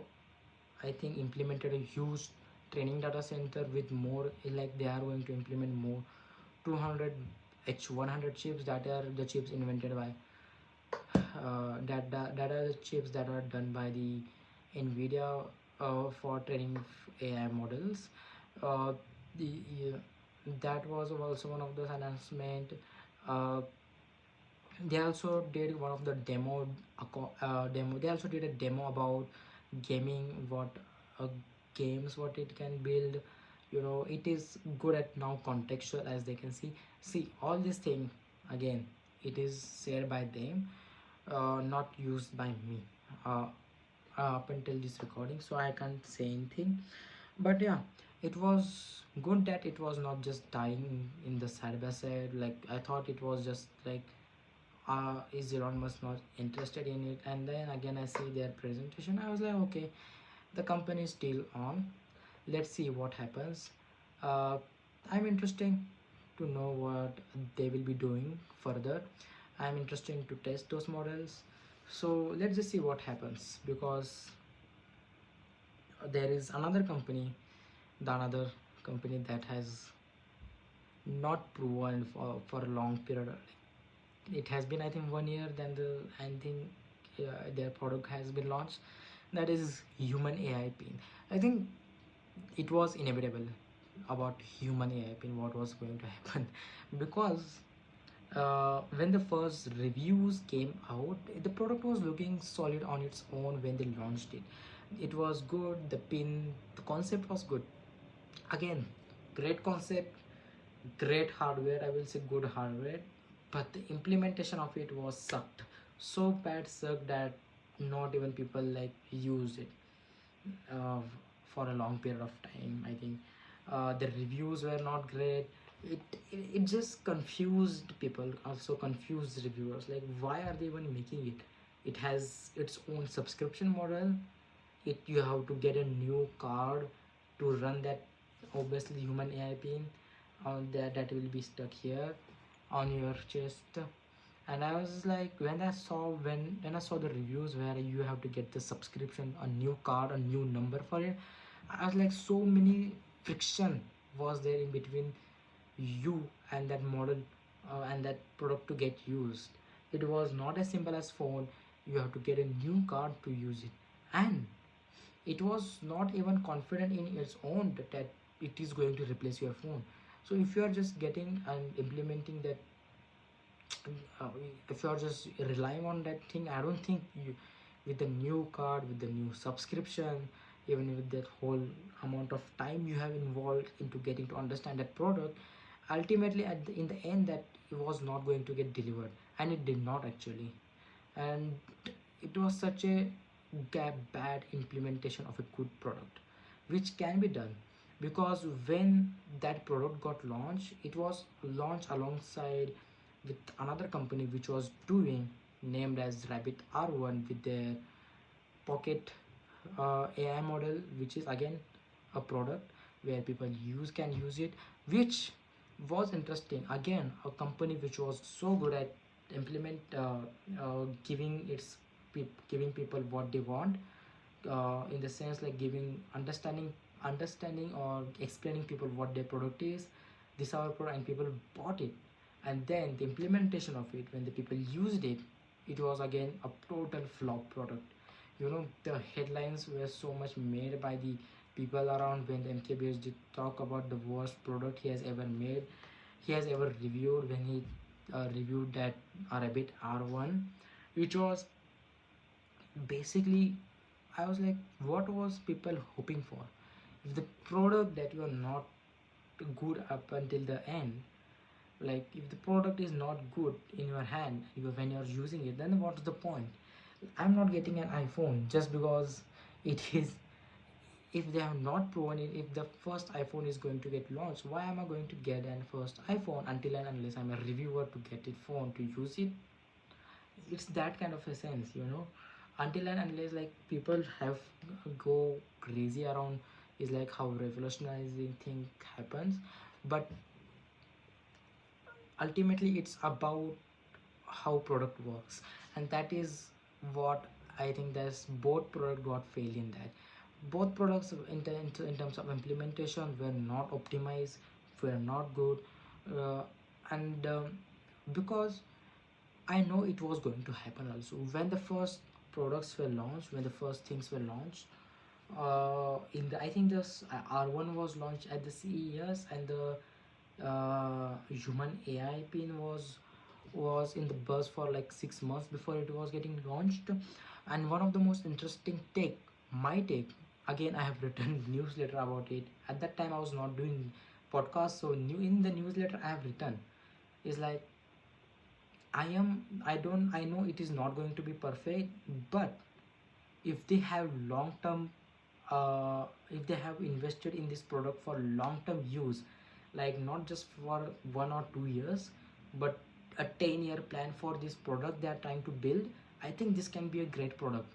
I think, implemented a huge training data center with more, like they are going to implement more 200 H100 chips that are the chips invented by that are the chips that are done by the Nvidia for training AI models. Uh, the That was also one of those announcement. Uh, they also did one of the demo. They also did a demo about gaming, what uh, games what it can build. It is good at now contextual, as they can see all this thing. Again, it is shared by them, not used by me uh, up until this recording, so I can't say anything. But yeah, it was good that it was not just dying in the side by side. Like I thought it was just like is Elon Musk not interested in it? And then again I see their presentation, I was like, okay, the company is still on. Let's see what happens. uh, I'm interested to know what they will be doing further. I'm interested to test those models. So let's just see what happens, because there is another company that has not proven for a long period. It has been, I think, 1 year then I think their product has been launched. That is Human AI pin. I think it was inevitable about Human AI pin what was going to happen because when the first reviews came out, the product was looking solid on its own. When they launched it, it was good. The concept was good. Again, great concept, great hardware. I will say good hardware, but the implementation of it was sucked. So bad sucked that not even people like used it uh, for a long period of time. I think the reviews were not great. It just confused people, also confused reviewers. Like, why are they even making it? It has its own subscription model. You have to get a new card to run that. Obviously, Human AI pin on that will be stuck here on your chest. And I was like, when I saw the reviews where you have to get the subscription, a new card, a new number for it, I was like, so many friction was there in between you and that model and that product to get used. It was not as simple as phone. You have to get a new card to use it, and it was not even confident in its own that it is going to replace your phone. So if you are just getting and implementing that, uh, if you are just relying on that thing, I don't think you, with the new card, with the new subscription, even with that whole amount of time you have involved into getting to understand that product, ultimately in the end that it was not going to get delivered, and it did not actually. And it was such a bad implementation of a good product, which can be done, because when that product got launched, it was launched alongside with another company which was doing, named as Rabbit R1, with their Pocket AI model, which is again a product where people can use it, which was interesting. Again, a company which was so good at implement giving giving people what they want, in the sense like giving understanding or explaining people what their product is, this our product, and people bought it. And then the implementation of it, when the people used it, it was again a total flop product. The headlines were so much made by the people around when the MKBS did talk about the worst product he has ever made, he has ever reviewed, when he reviewed that Rabbit R1, which was basically, I was like, what was people hoping for? If the product that you are not good up until the end, like if the product is not good in your hand, when you're using it, then what's the point? I'm not getting an iPhone just because it is, if they have not proven it, if the first iPhone is going to get launched, why am I going to get an first iPhone until and unless I'm a reviewer to get it phone to use it? It's that kind of a sense. Until and unless like people have go crazy around, is like how revolutionizing thing happens. But ultimately it's about how product works, and that is what I think. There's both product got failed in that. Both products in terms of implementation were not optimized, were not good. And because I know it was going to happen also when the first products were launched, when the first things were launched. In the I think this R1 was launched at the CES, and the Human AI pin was in the buzz for like 6 months before it was getting launched. And one of the most interesting my take, again I have written newsletter about it. At that time I was not doing podcast, so new in the newsletter I have written is like, I know it is not going to be perfect, but if they have long term, if they have invested in this product for long term use, like not just for 1 or 2 years, but a 10-year plan for this product they are trying to build, I think this can be a great product.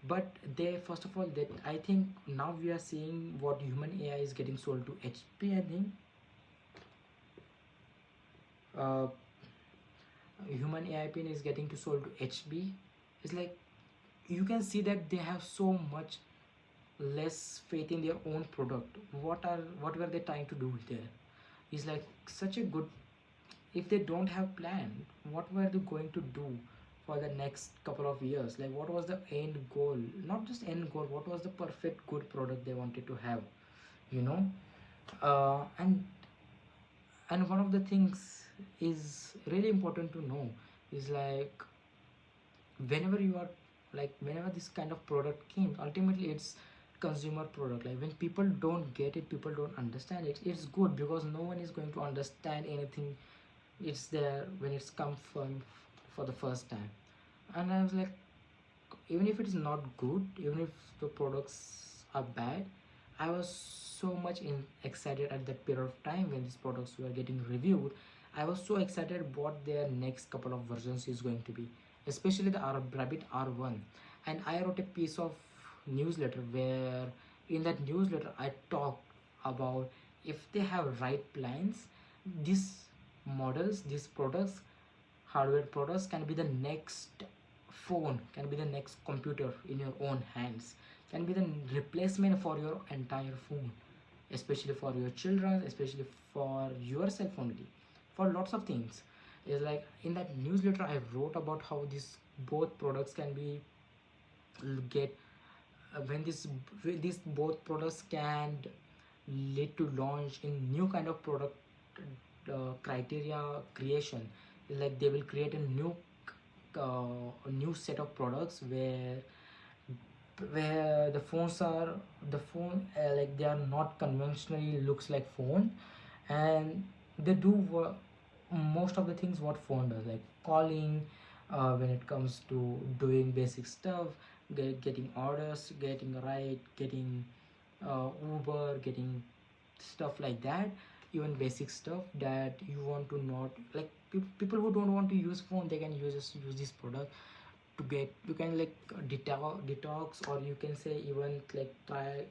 But they, first of all, that I think now we are seeing what Human AI is getting sold to HP, I think. uh, Human AI pin is getting to sold to HB. It's like you can see that they have so much less faith in their own product. What were they trying to do there? It's like such a good, if they don't have plan, what were they going to do for the next couple of years? Like what was the end goal? Not just end goal, what was the perfect good product they wanted to have, you know and one of the things is really important to know is like, whenever you are, like whenever this kind of product came, ultimately it's consumer product. Like when people don't get it, people don't understand it, it's good because no one is going to understand anything. It's there when it's come from for the first time. And I was like, even if it is not good, even if the products are bad, I was so much excited at that period of time when these products were getting reviewed. I was so excited what their next couple of versions is going to be, especially the Rabbit R1. And I wrote a piece of newsletter where in that newsletter I talked about, if they have right plans, these models, these products, hardware products can be the next phone, can be the next computer in your own hands, can be the replacement for your entire phone, especially for your children, especially for yourself only, for lots of things. Is like in that newsletter I wrote about how these both products can be get when these both products can lead to launch in new kind of product criteria creation. Like they will create a new set of products where the phone, like they are not conventionally looks like phone, and they do most of the things what phone does, like calling, when it comes to doing basic stuff, getting orders, getting a ride, getting Uber, getting stuff like that. Even basic stuff that you want to not like, people who don't want to use phone, they can use this product to get, you can like detox, or you can say even like try.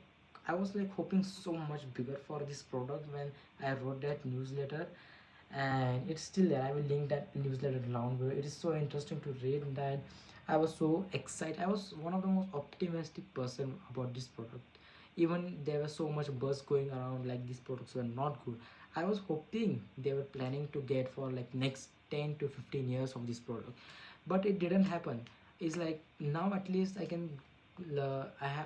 I was like hoping so much bigger for this product when I wrote that newsletter, and it's still there. I will link that newsletter down below. It is so interesting to read that. I was so excited. I was one of the most optimistic person about this product. Even there was so much buzz going around like these products were not good. I was hoping they were planning to get for like next 10 to 15 years of this product, but it didn't happen. It's like now at least I can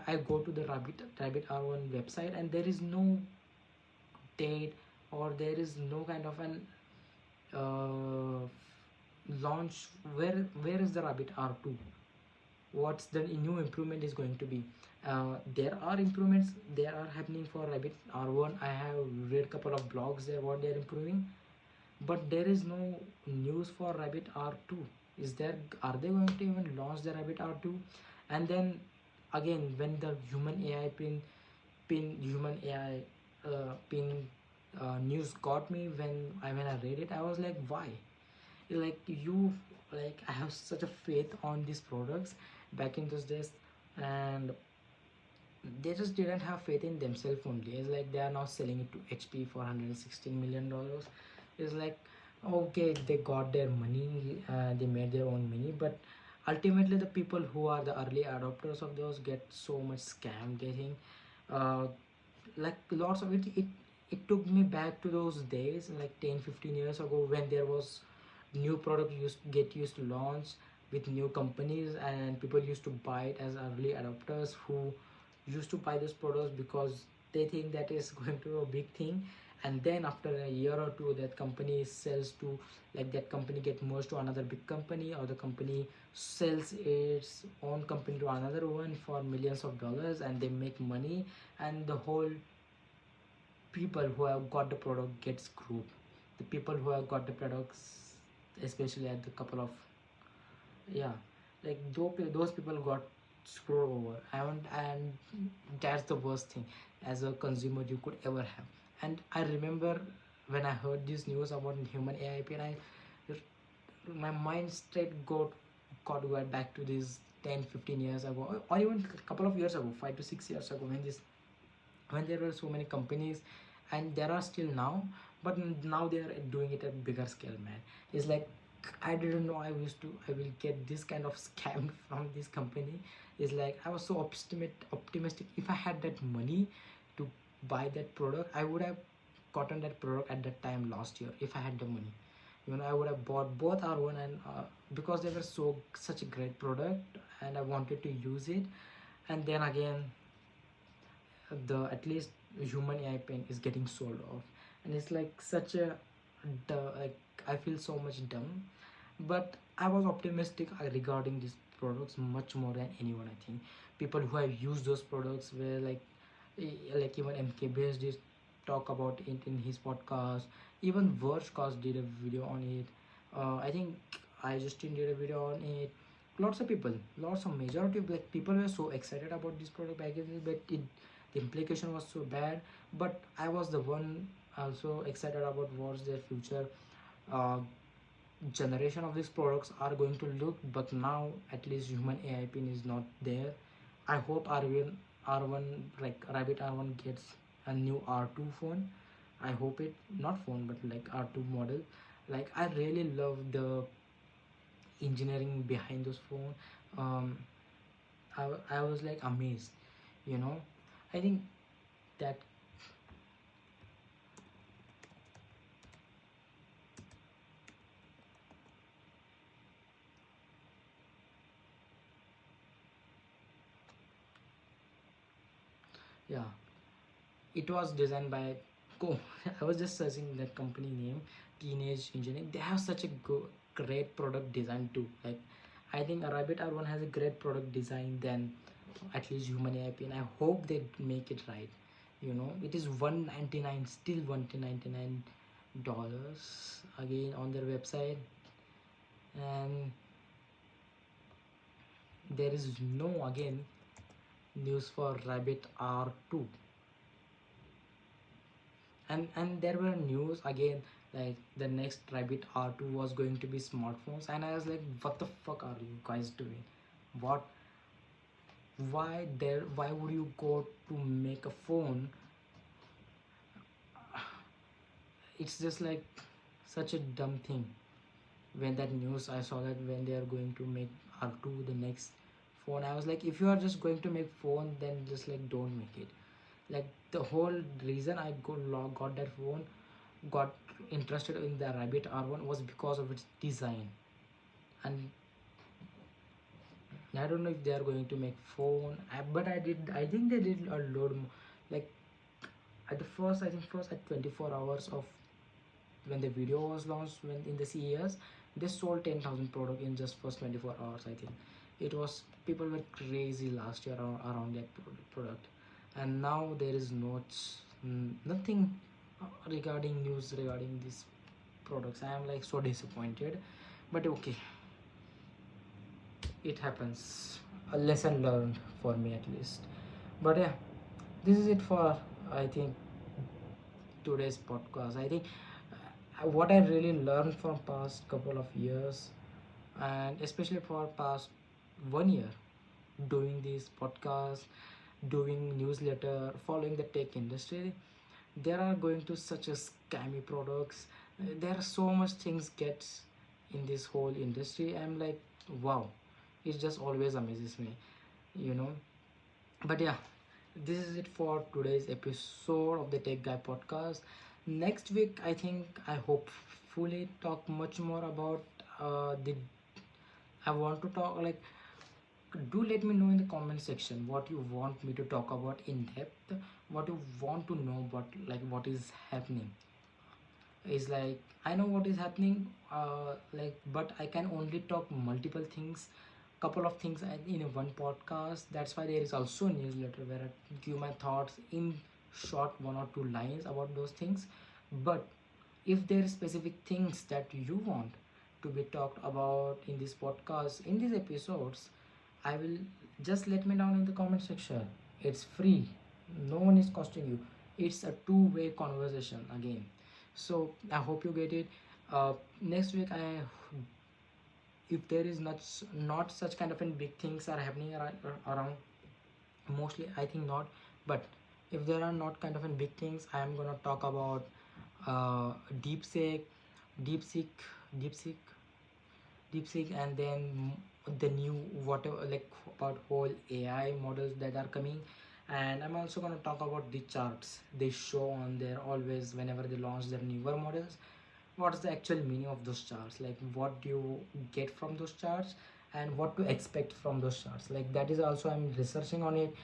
I go to the rabbit r1 website, and there is no date, or there is no kind of an uh, launch. Where is the rabbit r2? What's the new improvement is going to be? There are improvements, there are happening for rabbit r1. I have read couple of blogs there what they're improving, but there is no news for rabbit r2. Is there? Are they going to even launch the rabbit r2? And then again, when the human ai pin human ai pin news got me, when I read it, I was like, why? Like you, like I have such a faith on these products back in those days, and they just didn't have faith in themselves only. It's like they are now selling it to HP for $116 million. It's like, okay, they got their money, they made their own money, but ultimately the people who are the early adopters of those get so much scam getting. uh, like lots of it took me back to those days like 10-15 years ago, when there was new product used to launch with new companies, and people used to buy it as early adopters who used to buy those products because they think that is going to be a big thing. And then after a year or two, that company sells to, like that company get merged to another big company, or the company sells its own company to another one for millions of dollars, and they make money, and the whole people who have got the product get screwed. The people who have got the products, especially at the couple of, yeah, like those people got screwed over. And that's the worst thing as a consumer you could ever have. And I remember when I heard this news about human AI, and my mind straight got right back to this 10-15 years ago, or even a couple of years ago, 5 to 6 years ago, when there were so many companies, and there are still now, but now they are doing it at bigger scale, man. It's like, I didn't know I will get this kind of scam from this company. It's like I was so optimistic. If I had that money to buy that product, I would have gotten that product at that time last year. If I had the money, I would have bought both r1 and because they were such a great product, and I wanted to use it. And then again, the at least human AI pen is getting sold off, and it's like such a like I feel so much dumb. But I was optimistic regarding these products much more than anyone. I think people who have used those products were like, like even MKBS did talk about it in his podcast. Even Vergecast did a video on it. I think I Justin did a video on it. Lots of people, lots of majority of like people were so excited about this product back in this, but the implication was so bad. But I was the one also excited about what's their future uh, generation of these products are going to look. But now at least human AI pin is not there. I hope R1 like rabbit r1 gets a new r2 phone. I hope it, not phone but like r2 model. Like I really love the engineering behind those phone. um I was like amazed, you know. I think that, yeah, it was designed by go. I was just searching that company name, Teenage Engineering. They have such a great product design too. Like I think rabbit r1 has a great product design than at least human AI, and I hope they make it right. It is 199, still 199 dollars again on their website, and there is no again news for Rabbit R2. And there were news again like the next Rabbit R2 was going to be smartphones, and I was like, what the fuck are you guys doing? What? Why would you go to make a phone? It's just like such a dumb thing. When that news I saw that when they are going to make R2 the next phone, I was like, if you are just going to make phone, then just like don't make it. Like the whole reason I got that phone, got interested in the Rabbit R1 was because of its design. And I don't know if they are going to make phone, but I think they did a load like at the first, I think first at 24 hours of when the video was launched, when in the CES, they sold 10,000 product in just first 24 hours. I think it was, people were crazy last year around that product. And now there is nothing regarding news regarding these products. I am like so disappointed, but okay, it happens. A lesson learned for me at least. But yeah, this is it for, I think, today's podcast. I think what I really learned from past couple of years, and especially for past 1 year, doing this podcast, doing newsletter, following the tech industry, there are going to such a scammy products. There are so much things gets in this whole industry. I'm like, wow, it just always amazes me, you know. But yeah, this is it for today's episode of the Tech Guy podcast. Next week, I think I hopefully talk much more about the. I want to talk like, do let me know in the comment section what you want me to talk about in depth, what you want to know about, like what is happening. Is like, I know what is happening, like, but I can only talk multiple things, couple of things in a one podcast. That's why there is also a newsletter where I give my thoughts in short 1 or 2 lines about those things. But if there are specific things that you want to be talked about in this podcast, in these episodes, I will, just let me down in the comment section. It's free, no one is costing you. It's a two-way conversation again. So I hope you get it. Next week, I, if there is not such kind of big things are happening around, mostly I think not. But if there are not kind of big things, I am gonna talk about deep seek deep seek deep seek and then the new whatever, like about whole AI models that are coming. And I'm also going to talk about the charts they show on there always whenever they launch their newer models. What's the actual meaning of those charts, like what do you get from those charts, and what to expect from those charts, like that is also I'm researching on it.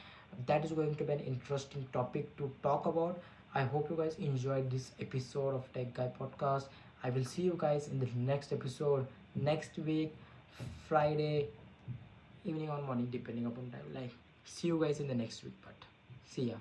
That is going to be an interesting topic to talk about. I hope you guys enjoyed this episode of Tech Guy Podcast. I will see you guys in the next episode next week, Friday evening or morning, depending upon time. Like, see you guys in the next week. But see ya.